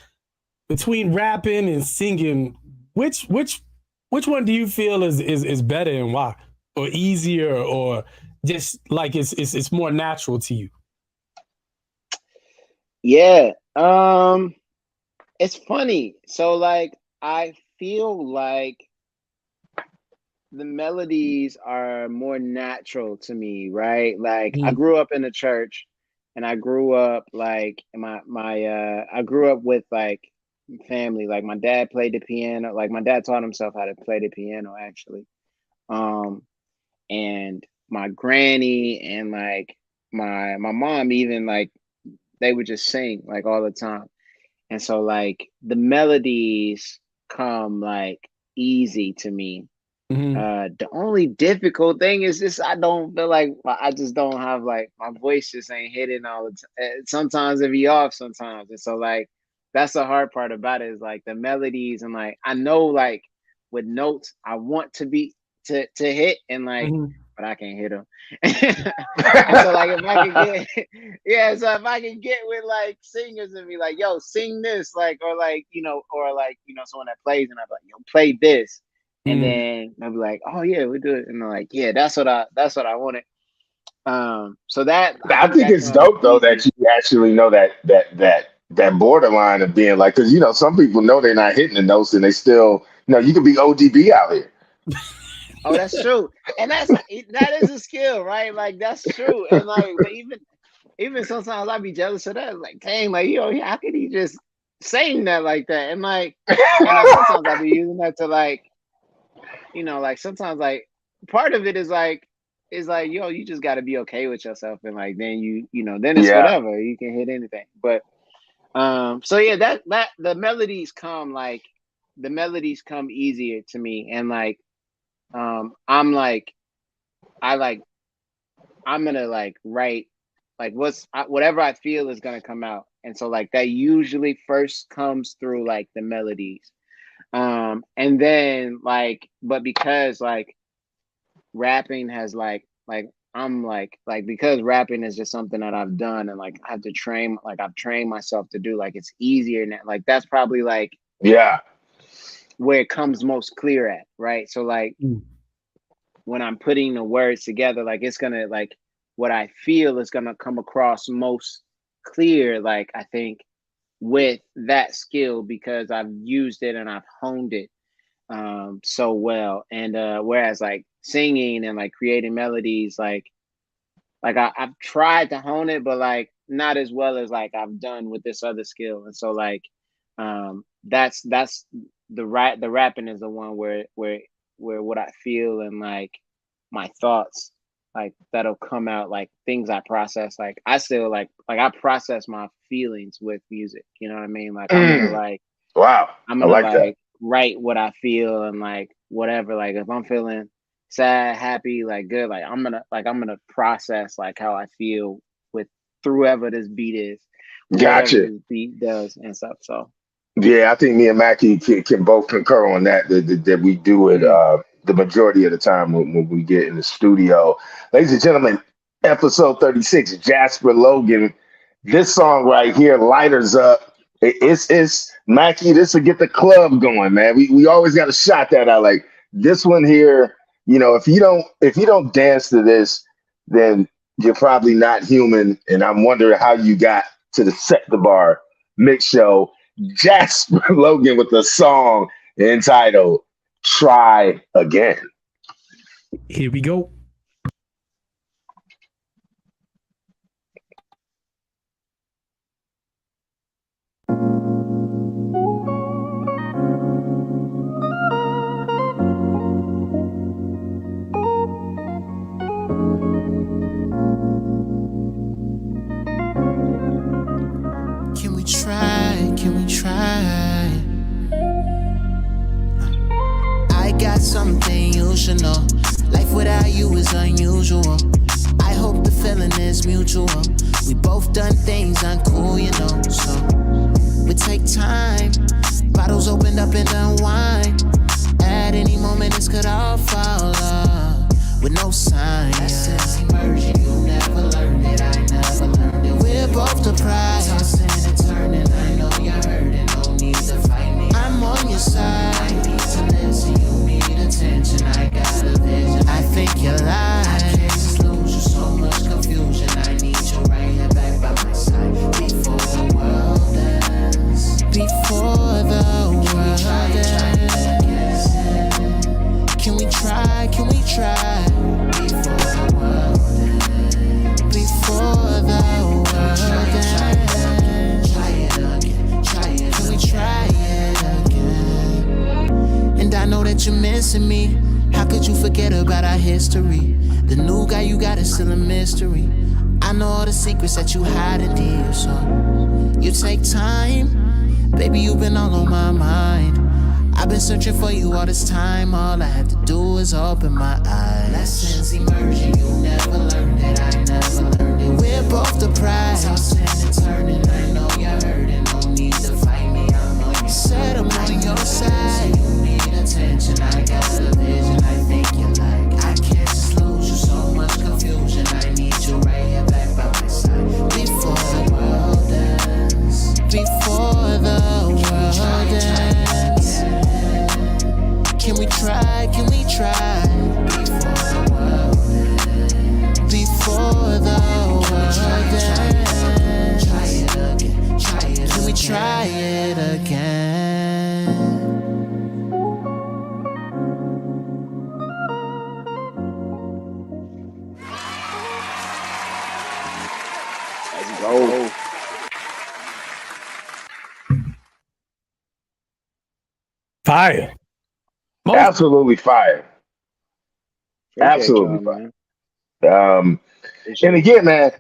between rapping and singing, which one do you feel is better and why? Or easier, or just like it's more natural to you? Yeah. It's funny. So like I feel like the melodies are more natural to me, right? Like I grew up in the church, and I grew up like I grew up with like family. Like my dad played the piano. Like my dad taught himself how to play the piano actually. And my granny and like my mom even, like they would just sing like all the time. And so like the melodies come like easy to me. The only difficult thing is just I don't feel like I just don't have like my voice just ain't hitting all the time. Sometimes it be off sometimes. And so like that's the hard part about it, is like the melodies, and like I know like with notes I want to be to hit, and like but I can't hit them. So like if I can get so if I can get with like singers and be like, yo, sing this, like, or like, or like, someone that plays, and I'm like, yo, play this. And then I'll be like, oh yeah, we do it. And I'm like, yeah, that's what I wanted. So that I think it's dope though that you actually know that borderline of being like, because some people know they're not hitting the notes and they still, you could be ODB out here. Oh, that's true, and that is a skill, right? Like that's true, and like even sometimes I'd be jealous of that. Like, dang, like how could he just saying that like that? And like, sometimes I'd be using that to like, like sometimes like part of it is like, yo, you just got to be okay with yourself, and like then then it's whatever, you can hit anything. But so yeah, that the melodies come easier to me, and like I'm like I'm gonna like write like whatever I feel is gonna come out, and so like that usually first comes through like the melodies, and then like, but because like rapping has like I'm like because rapping is just something that I've done, and like I have to train, like I've trained myself to do, like it's easier now. Like that's probably like where it comes most clear at, right? So like when I'm putting the words together, like it's gonna like what I feel is gonna come across most clear, like I think with that skill because I've used it and I've honed it so well. And whereas like singing and like creating melodies, like I've tried to hone it, but like not as well as like I've done with this other skill. And so like that's the rapping is the one where what I feel and like my thoughts like that'll come out, like things I process. Like I still like I process my feelings with music, you know what I mean? Like I'm gonna like Wow. I'm I gonna like that. like write what I feel and like whatever. Like if I'm feeling sad, happy, like good, like I'm gonna process like how I feel with through whatever this beat is, whatever Gotcha. this beat does and stuff. So Yeah, I think me and Mackie can both concur on that. That we do it the majority of the time when we get in the studio. Ladies and gentlemen, episode 36, Jasper Logan. This song right here, Lighters Up. It's Mackie. This will get the club going, man. We always got to shot that out. Like this one here, you know, if you don't dance to this, then you're probably not human. And I'm wondering how you got to the Set the Bar Mix Show. Jasper Logan with the song entitled Try Again. Here we go. Can we try? Can we try? I got something you should know. Life without you is unusual. I hope the feeling is mutual. We both done things uncool, you know. So we take time. Bottles opened up and unwind. At any moment this could all fall off with no sign. Lessons emerging, you never learned it. I never learned it. We're both the prize. Tossing and turning, I know you're hurting. No need to fight me. I'm on your side. I need to listen, you need attention. I got a vision. I think you're lying. I can't just lose you, so much confusion. I need you right here back by my side. Before the world ends. Before the world ends. Can we try? Can we try? Before the world ends. Before the world ends. Try it again. Try it. Can we try it again? And I know that you're missing me. How could you forget about our history? The new guy you got is still a mystery. I know all the secrets that you hide in deep, so you take time. Baby, you've been all on my mind. I've been searching for you all this time. All I have to do is open my eyes. Lessons emerging, you never learned it. I never learned it. We're both the prize. Tossing and turning, I know you're hurting. No need to fight me, I'm on your side. I'm on your side. You need attention, I got a vision. I think you like. I can't just lose you, so much confusion. I need you right here back by my side. Before the world ends. Before the world ends. Can we try? Can we try? Before the world ends. Before the world ends. Try it again. Try it. Can we try it again? Let's go. Fire. Absolutely fire. Absolutely man. fire. And again, man,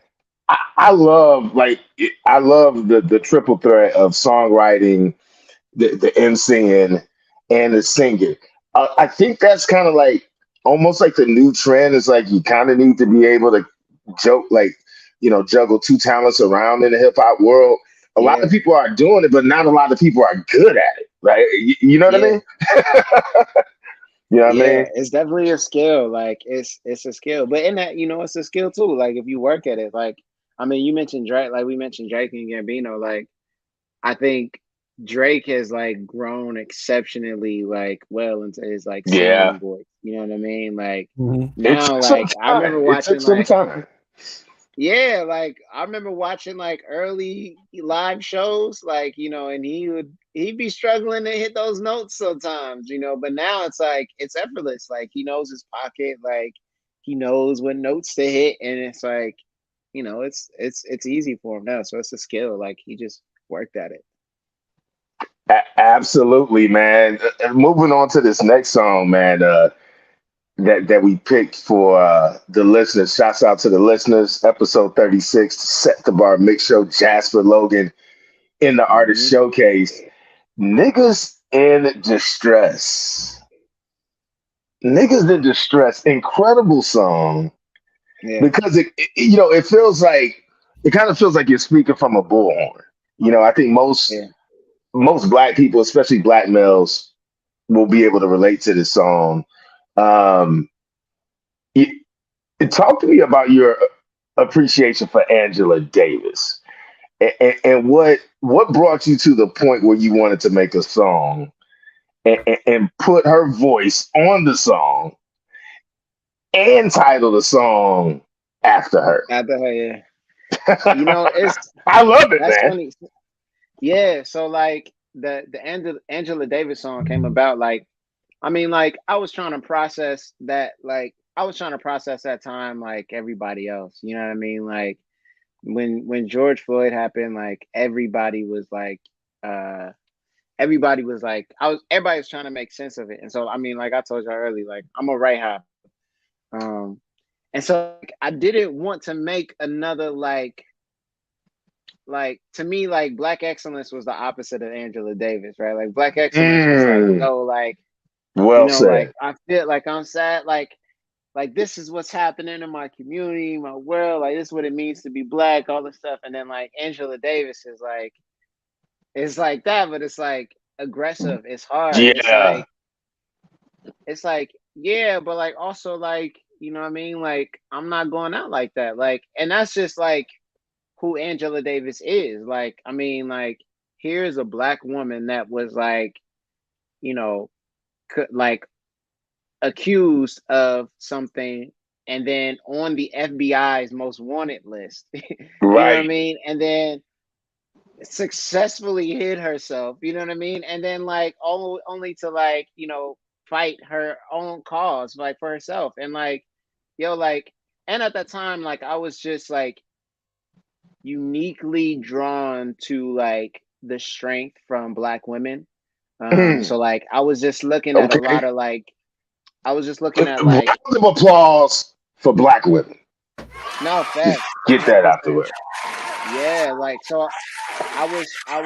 I love the triple threat of songwriting, the MCing, and the singing. I think that's kind of like almost like the new trend is like you kind of need to be able to juggle two talents around in the hip hop world. A lot of people are doing it, but not a lot of people are good at it, right? You know what I mean? You know what I mean? It's definitely a skill. Like it's a skill, but in that, it's a skill too. Like if you work at it, like I mean, you mentioned Drake, like we mentioned Drake and Gambino. Like I think Drake has like grown exceptionally like well into his like Yeah. singing voice. You know what I mean? Like It now, took some like I remember time. It took watching some like time. yeah, like I remember watching like early live shows, like and he'd be struggling to hit those notes sometimes, but now it's like it's effortless. Like he knows his pocket, like he knows what notes to hit, and it's like, it's easy for him now. So it's a skill. Like he just worked at it. Absolutely, man. Moving on to this next song, man. That we picked for the listeners. Shouts out to the listeners. Episode 36, Set the Bar Mix Show. Jasper Logan in the artist showcase. Niggas in Distress. Niggas in Distress. Incredible song. Yeah. Because it feels like it kind of feels like you're speaking from a bullhorn. I think most black people, especially black males, will be able to relate to this song. Talk to me about your appreciation for Angela Davis, and what brought you to the point where you wanted to make a song and put her voice on the song and title the song after her. After her, yeah. It's I love it, that's man. funny. Yeah, so like the Angela Davis song came about like, I mean, like I was trying to process that, like I was trying to process that time like everybody else. You know what I mean? Like when George Floyd happened, like everybody was like everybody was trying to make sense of it. And so I mean, like I told you earlier, like I'm a right hop. And so like, I didn't want to make another like to me, like Black excellence was the opposite of Angela Davis, right? Like Black excellence was like, like well said. like I feel like I'm sad, like this is what's happening in my community, my world, like this is what it means to be black, all this stuff. And then like Angela Davis is like, it's like that, but it's like aggressive, it's hard. Yeah. It's like, yeah, but like also like, you know what I mean? Like I'm not going out like that. Like, and that's just like who Angela Davis is. Like, I mean, like here's a black woman that was like, like accused of something and then on the FBI's most wanted list. You know what I mean? And then successfully hid herself, you know what I mean? And then like only to like, fight her own cause like for herself. And like, like, and at that time, like I was just like uniquely drawn to like the strength from black women. So like I was just looking at a lot of like, I was just looking at like round of applause for black women. No, facts. Get that out the way. Yeah, like so I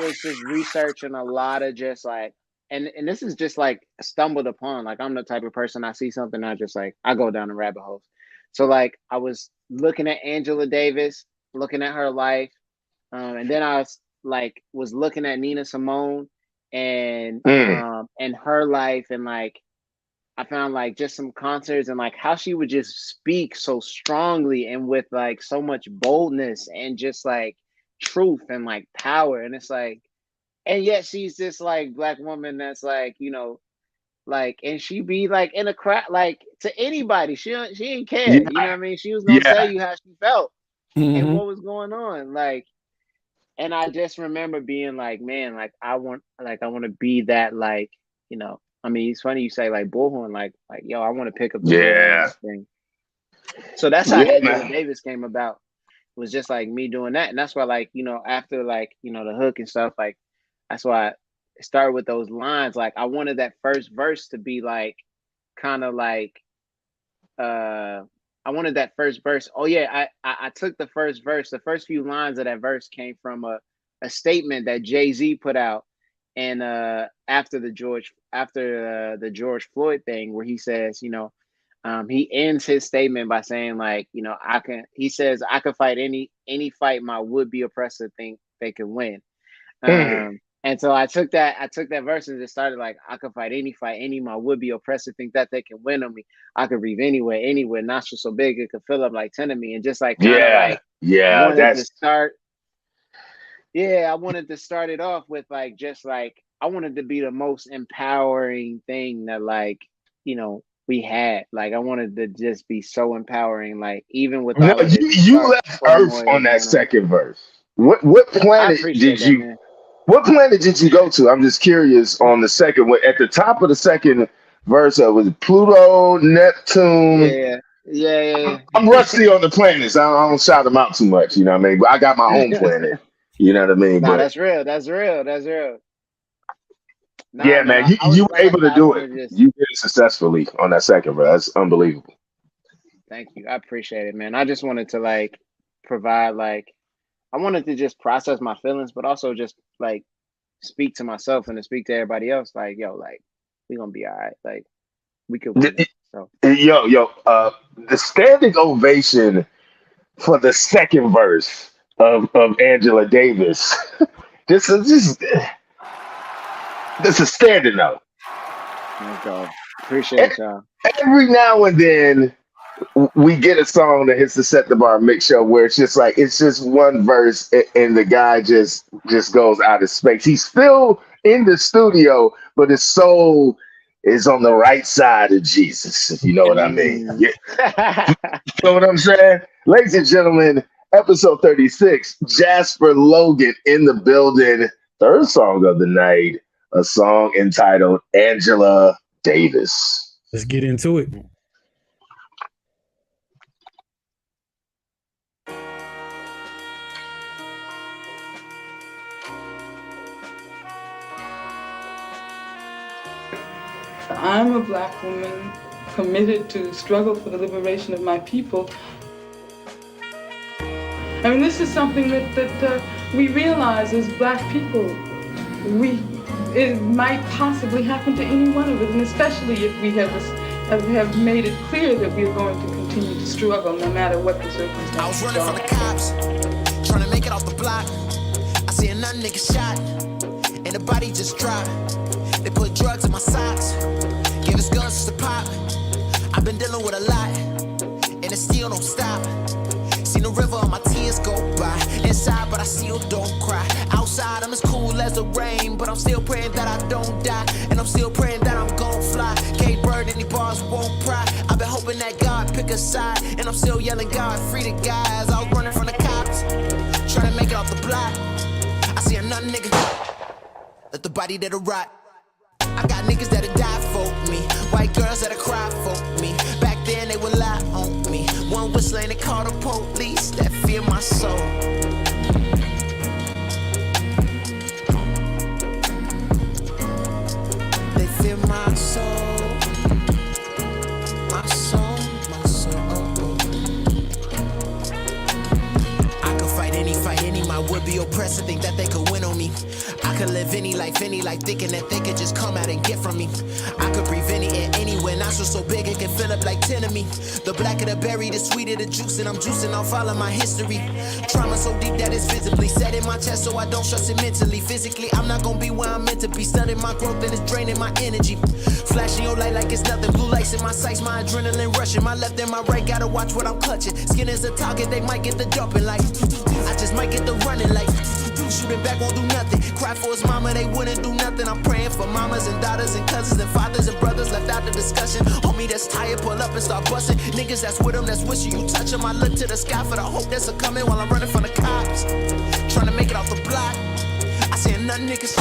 was just researching a lot of just like and this is just like stumbled upon. Like I'm the type of person, I see something, I just like I go down the rabbit holes. So like I was looking at Angela Davis, looking at her life, and then I was looking at Nina Simone and her life, and like I found like just some concerts and like how she would just speak so strongly and with like so much boldness and just like truth and like power. And it's like, and yet she's this like black woman that's like, like, and she be like in a crowd, like to anybody, she didn't care. You know what I mean? She was gonna tell you how she felt and what was going on. Like, and I just remember being like, man, like I want to be that, like, I mean, it's funny you say like bullhorn, like yo, I want to pick up the bullhorn thing. So that's how Angela Davis came about. It was just like me doing that, and that's why, like, after like the hook and stuff, like that's why I started with those lines. Like I wanted that first verse to be like kind of like I wanted that first verse. Oh yeah, I took the first verse. The first few lines of that verse came from a statement that Jay-Z put out. And after the George Floyd thing, where he says, he ends his statement by saying, like, he says, I could fight any fight my would-be oppressor think they can win. And so I took that verse and just started like, I could fight any my would-be oppressor think that they can win on me. I could breathe anywhere, nostrils so big it could fill up like 10 of me, and just like kind of like wanted to start. yeah, I wanted to start it off with like just like I wanted to be the most empowering thing that like, we had. Like I wanted to just be so empowering, like even with No, all of this you dark left Earth turmoil on that going on. second verse. What I planet appreciate did that, you? man. What planet did you go to? I'm just curious. On the second, at the top of the second verse, was Pluto, Neptune. Yeah, yeah, I'm rusty on the planets. I don't shout them out too much. You know what I mean? But I got my home planet. You know what I mean? Nah, But that's real. That's real. That's real. Nah, yeah, man. man, I you was were like I able said, to I do it. want to just You did it successfully on that second verse. That's unbelievable. thank you. I appreciate it, man. I just wanted to like provide like I wanted to just process my feelings, but also just like speak to myself and to speak to everybody else. Like, yo, like we gonna be all right. Like we could win. So The standing ovation for the second verse of Angela Davis. This is standing up. let's go. Appreciate y'all. Every now and then we get a song that hits the Set the Bar mix show where it's just like it's just one verse and the guy just goes out of space. He's still in the studio, but his soul is on the right side of Jesus, if you know what I mean. Yeah. You know what I'm saying? Ladies and gentlemen, episode 36, Jasper Logan in the building. Third song of the night, a song entitled Angela Davis. Let's get into it. I'm a black woman committed to struggle for the liberation of my people. I mean, this is something that we realize as black people. It might possibly happen to any one of us, and especially if we have made it clear that we are going to continue to struggle no matter what the circumstances are. I was running from the cops, trying to make it off the block. I see another nigga shot, and the body just dropped. They put drugs in my socks, gave us guns to pop. I've been dealing with a lot, and it still don't stop. Seen the river on my tears go by. Inside, but I still don't cry. Outside, I'm as cool as the rain, but I'm still praying that I don't die. And I'm still praying that I'm gon' fly. K-Bird, any bars won't pry. I've been hoping that God pick a side, and I'm still yelling, God, free the guys. I was running from the cops, trying to make it off the block. I see another nigga, let the body that'll rot. I got niggas that'll die for me, white girls that'll cry for me. Back then they would lie on me. One whistle and they call the police. That fear my soul. They fear my soul. My soul, my soul. I could fight any, my would-be oppressor think that they could win on me. I could live any life, thinking that they could just come out and get from me. I could breathe any air anywhere, nostrils so big it can fill up like 10 of me. The blacker the berry, the sweeter the juice, and I'm juicing off all of my history. Trauma so deep that it's visibly set in my chest, so I don't trust it mentally. Physically, I'm not gonna be where I'm meant to be. Stunning my growth and it's draining my energy. Flashing your light like it's nothing. Blue lights in my sights, my adrenaline rushing. My left and my right, gotta watch what I'm clutching. Skin is a target, they might get the dumping like. I just might get the running like. Shooting back won't do nothing. Cry for his mama, they wouldn't do nothing. I'm praying for mamas and daughters and cousins and fathers and brothers left out the discussion. Homie that's tired, pull up and start busting. Niggas that's with him, that's wishing you touch him. I look to the sky for the hope that's a coming while I'm running from the cops. Trying to make it off the block. I see another niggas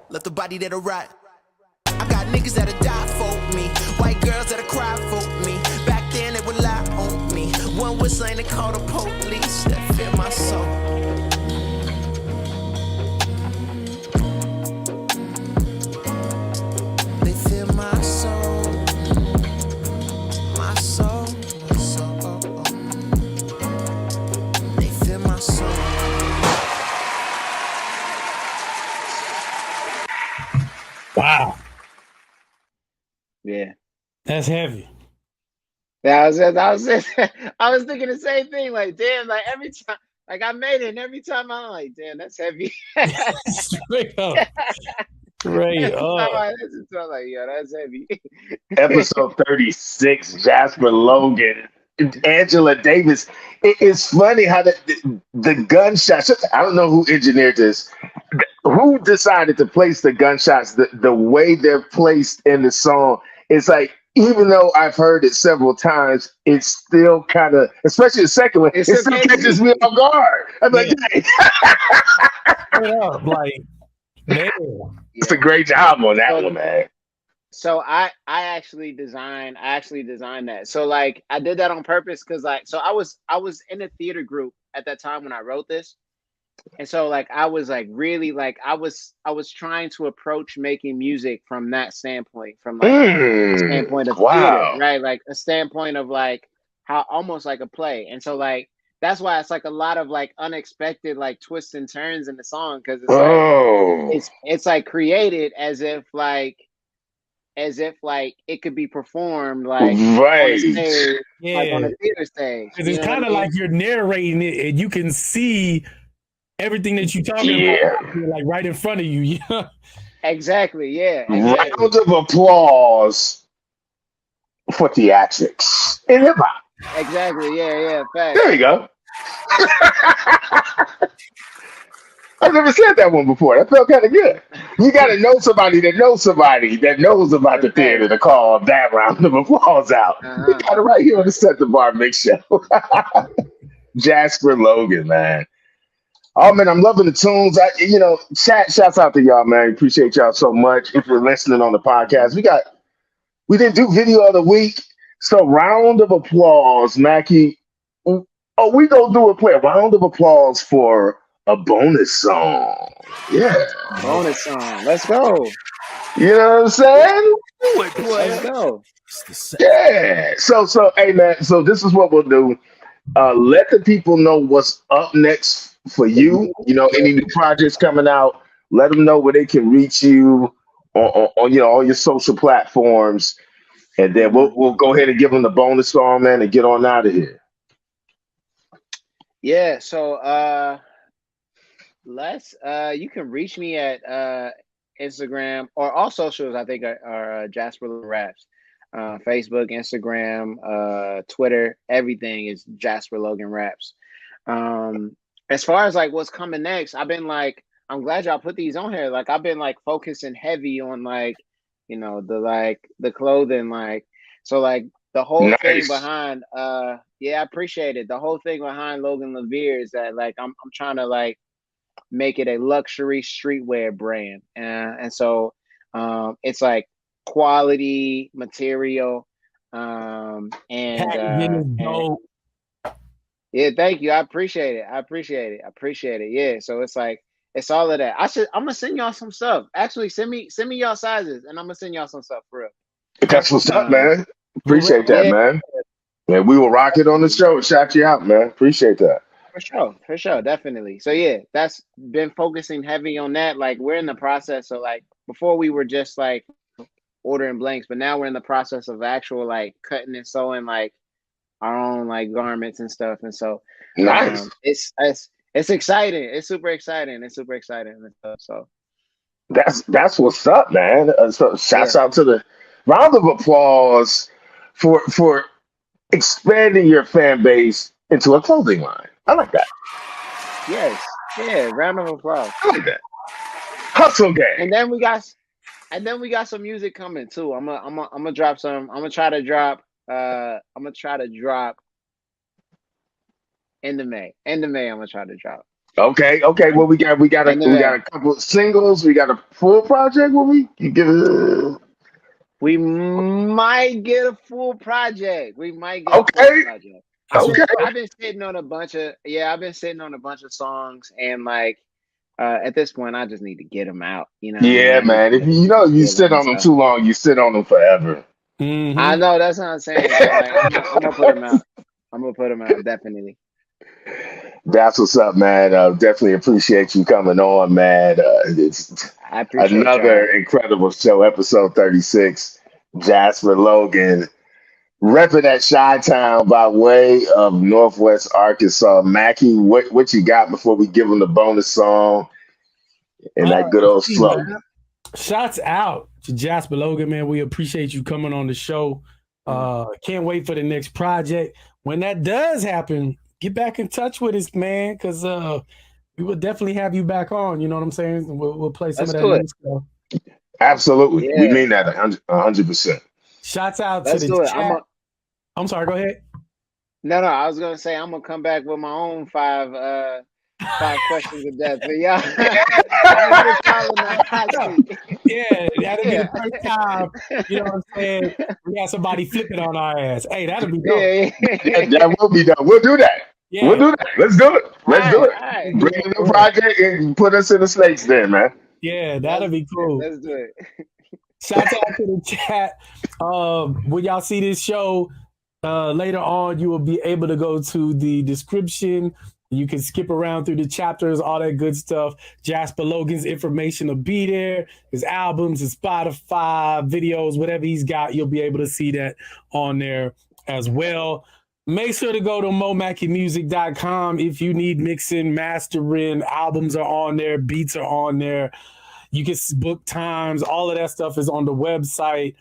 left the body that'll rot. I got niggas that'll die for me. White girls that'll cry for me. Back then they would lie on me. One whistle and they call the police. That fear my soul. My soul, my soul, my soul. They feel my soul. Wow. Yeah. That's heavy. Yeah, I was thinking the same thing. Like, damn, like every time, like I made it, and every time I'm like, damn, that's heavy. Straight up. Straight up. I'm like, yeah, that's heavy. Episode 36, Jasper Logan Angela Davis. It's funny how the gunshots. I don't know who engineered this. Who decided to place the gunshots the way they're placed in the song? It's like, even though I've heard it several times, it's still kind of, especially the second one, it still catches me off guard. I'm like, hey. Like, man. It's a great job on that one, man. So I actually designed that. So like I did that on purpose because like I was in a theater group at that time when I wrote this. And so like I was like really like I was trying to approach making music from that standpoint, from like a standpoint of theater, right? Like a standpoint of like how almost like a play. And so like that's why it's like a lot of like unexpected like twists and turns in the song, because it's like created as if like it could be performed like on a stage, like on a theater stage. Because it's kind of like you're narrating it and you can see everything that you're talking about, like right in front of you. Exactly. Yeah. Exactly. Round of applause for theatrics in hip hop. Exactly. Yeah. Facts. There you go. I've never said that one before. That felt kind of good. You got to know somebody that knows about the theater to call that round of applause out. We got it right here on the Set the Bar Mixshow. Jasper Logan, man. Oh man, I'm loving the tunes. Shouts out to y'all, man. Appreciate y'all so much. If you're listening on the podcast, we didn't do video of the week, so round of applause, Mackie. Oh, we gonna play a round of applause for a bonus song. Yeah, bonus song. Let's go. You know what I'm saying? Let's go. Yeah. So hey man. So this is what we'll do. Let the people know what's up next for you. Any new projects coming out. Let them know where they can reach you on all your social platforms, and then we'll go ahead and give them the bonus song, man, and get on out of here. Yeah. So you can reach me at Instagram, or all socials. I think are Jasper Logan Raps. Facebook, Instagram, Twitter, everything is Jasper Logan Raps. As far as like what's coming next, I'm glad y'all put these on here. Like I've been like focusing heavy on like, the clothing, like, so like the whole thing behind, I appreciate it. The whole thing behind Logan Levere is that like, I'm trying to like make it a luxury streetwear brand. And so, it's like quality material, and yeah, thank you. I appreciate it. Yeah. So it's like, it's all of that. I'm gonna send y'all some stuff. Actually, send me y'all sizes, and I'm gonna send y'all some stuff for real. That's what's up, man. Appreciate that, man. And we will rock it on the show and shout you out, man. Appreciate that. For sure, definitely. So yeah, that's been focusing heavy on that. Like we're in the process. So like before we were just like ordering blanks, but now we're in the process of actual like cutting and sewing like our own like garments and stuff. And so nice. It's exciting. It's super exciting. And stuff. So that's what's up, man. So shouts out to the round of applause for expanding your fan base into a clothing line. I like that. Yes. Yeah. Round of applause. I like that. Hustle game. And then we got some music coming too. I'm gonna drop some. I'm gonna try to drop end of May. I'm gonna try to drop. Okay. Well, we got a couple of singles. We got a full project. We might get a full project. Okay. I've been sitting on a bunch of songs, and like at this point, I just need to get them out. Yeah, man. If you sit on them too long, you sit on them forever. Mm-hmm. I know, that's what I'm saying. Like, I'm gonna put them out. Definitely. That's what's up, man. Definitely appreciate you coming on, man. It's another incredible show, episode 36. Jasper Logan, repping at Chi-Town by way of Northwest Arkansas. Mackie, what you got before we give him the bonus song and that good old slogan? Shouts out to Jasper Logan, man. We appreciate you coming on the show. Can't wait for the next project. when that does happen, get back in touch with us, man, because we will definitely have you back on. You know what I'm saying? We'll play some Let's of that do it. new stuff. Absolutely. We Yeah. mean that 100%. Shouts out Let's to do the it. chat. I'm sorry, go ahead. No, I was gonna say I'm gonna come back with my own five questions of death. But yeah, I'm gonna put y'all in the hot seat. Yeah, that'll be the first time, you know what I'm saying? We got somebody flipping on our ass. Hey, that'll be dope. Yeah. That will be done. We'll do that. Yeah. We'll do that. Let's do it. Let's do it. All right. Bring a new project and put us in the snakes then, man. Yeah, that'll be cool. Let's do it. Shout out to the chat. When y'all see this show later on, you will be able to go to the description. You can skip around through the chapters, all that good stuff. Jasper Logan's information will be there. His albums, his Spotify, videos, whatever he's got, you'll be able to see that on there as well. Make sure to go to MOMAKKIMUSIC.com if you need mixing, mastering. Albums are on there, beats are on there. You can book times. All of that stuff is on the website.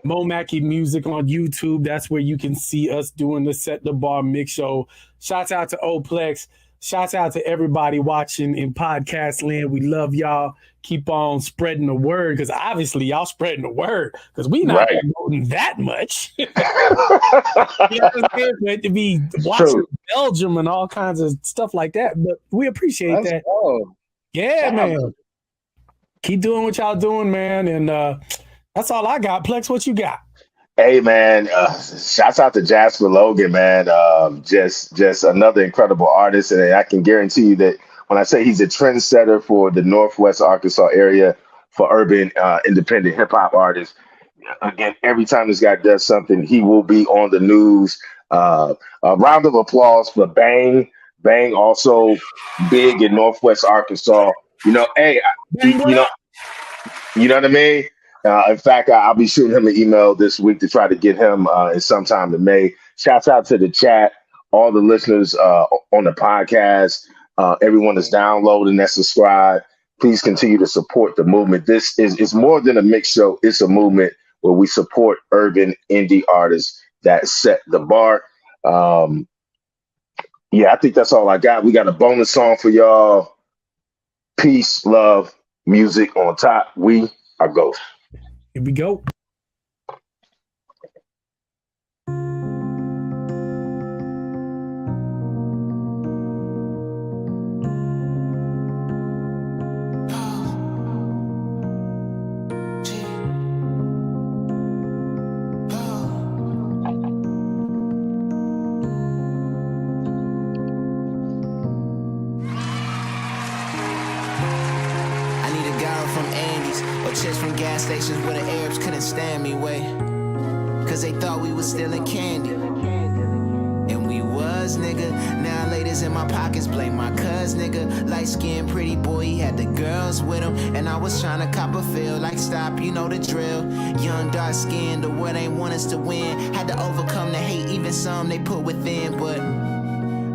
MOMAKKI Music on YouTube. That's where you can see us doing the Set the Bar Mix Show. Shouts out to Oplex. Shouts out to everybody watching in podcast land. We love y'all. Keep on spreading the word, because obviously y'all spreading the word, because we not promoting that much. You know what I'm saying? But to be watching Belgium and all kinds of stuff like that. But we appreciate that. Yeah, man. Keep doing what y'all doing, man. And that's all I got. Plex, what you got? Hey, man. Shouts out to Jasper Logan, man. Just another incredible artist. And I can guarantee you that when I say he's a trendsetter for the Northwest Arkansas area for urban independent hip hop artists, again, every time this guy does something, he will be on the news. A round of applause for Bang. Bang also big in Northwest Arkansas. You know, hey, you know what I mean? In fact, I'll be shooting him an email this week to try to get him in sometime in May. Shouts out to the chat, all the listeners on the podcast, everyone that's downloading, that's subscribed. Please continue to support the movement. This is more than a mix show. It's a movement where we support urban indie artists that set the bar. Yeah, I think that's all I got. We got a bonus song for y'all. Peace, love, music on top. We are Ghost. Here we go. Stations where the Arabs couldn't stand me, way, cause they thought we was stealing candy. And we was, nigga. Now ladies in my pockets blame my cuz, nigga. Light-skinned pretty boy, he had the girls with him. And I was trying to cop a feel, like stop, you know the drill. Young, dark-skinned, the world ain't want us to win. Had to overcome the hate, even some they put within. But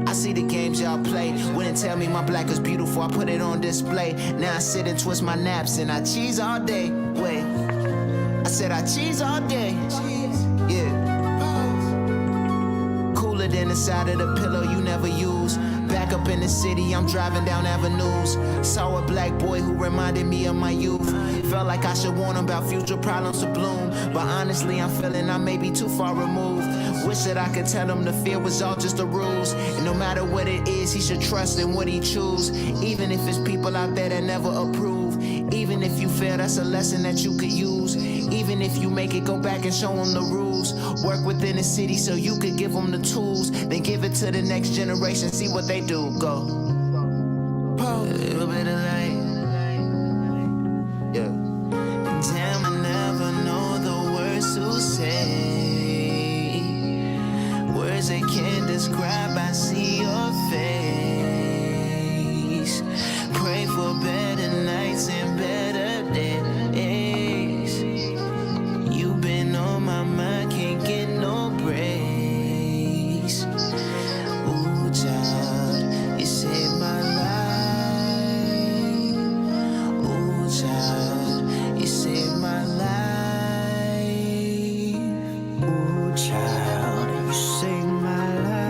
I see the games y'all play. Wouldn't tell me my black is beautiful, I put it on display. Now I sit and twist my naps and I cheese all day. Wait, I said I cheese all day. Yeah. Cooler than the side of the pillow you never use. Back up in the city, I'm driving down avenues. Saw a black boy who reminded me of my youth. Felt like I should warn him about future problems to bloom. But honestly, I'm feeling I may be too far removed. Wish that I could tell him the fear was all just a ruse. And no matter what it is, he should trust in what he choose. Even if it's people out there that never approve. Even if you fail, that's a lesson that you could use. Even if you make it, go back and show them the rules. Work within the city so you could give them the tools. Then give it to the next generation, see what they do. Go. A little bit of light. Yeah. Damn, I never know the words to say. Words they can't describe, I see your face. Pray for better nights and better days. You've been on my mind, can't get no breaks. Ooh, child, you saved my life. Ooh, child, you saved my life. Ooh, child, you saved my life.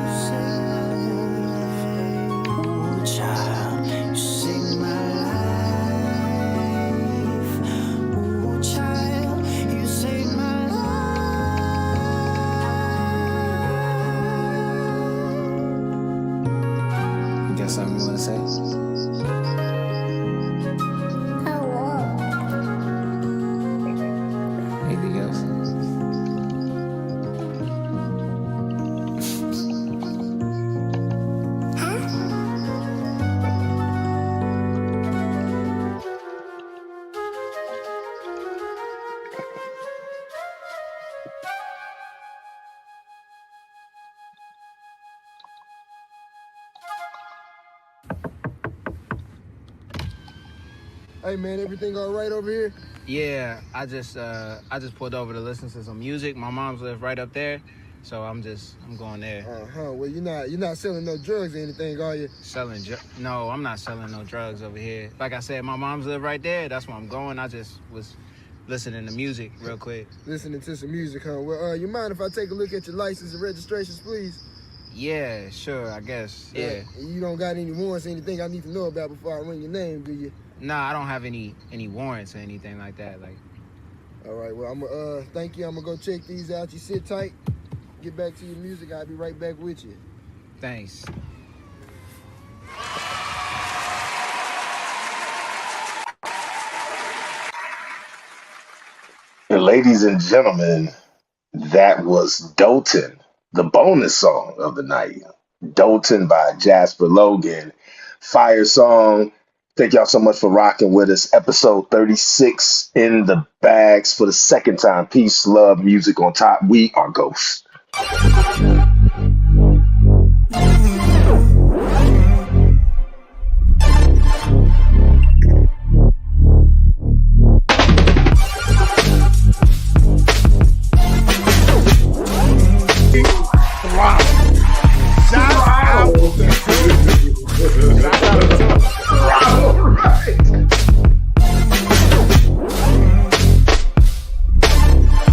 something you want to say? Anything else? Hey man, everything all right over here? Yeah, I just pulled over to listen to some music. My mom's live right up there, so I'm going there. Well, you're not selling no drugs or anything, are you? No, I'm not selling no drugs over here. Like I said, my mom's live right there. That's where I'm going. I just was listening to music real quick. Listening to some music, huh? Well, you mind if I take a look at your license and registrations, please? Yeah, sure, I guess. Yeah. You don't got any warrants or anything I need to know about before I run your name, do you? Nah, I don't have any warrants or anything like that. Like. All right, well, thank you. I'm gonna go check these out. You sit tight. Get back to your music. I'll be right back with you. Thanks. Ladies and gentlemen, that was Dolton, the bonus song of the night. Dolton by Jasper Logan. Fire song. Thank y'all so much for rocking with us. Episode 36 in the bags for the second time. Peace, love, music on top. We are Ghosts.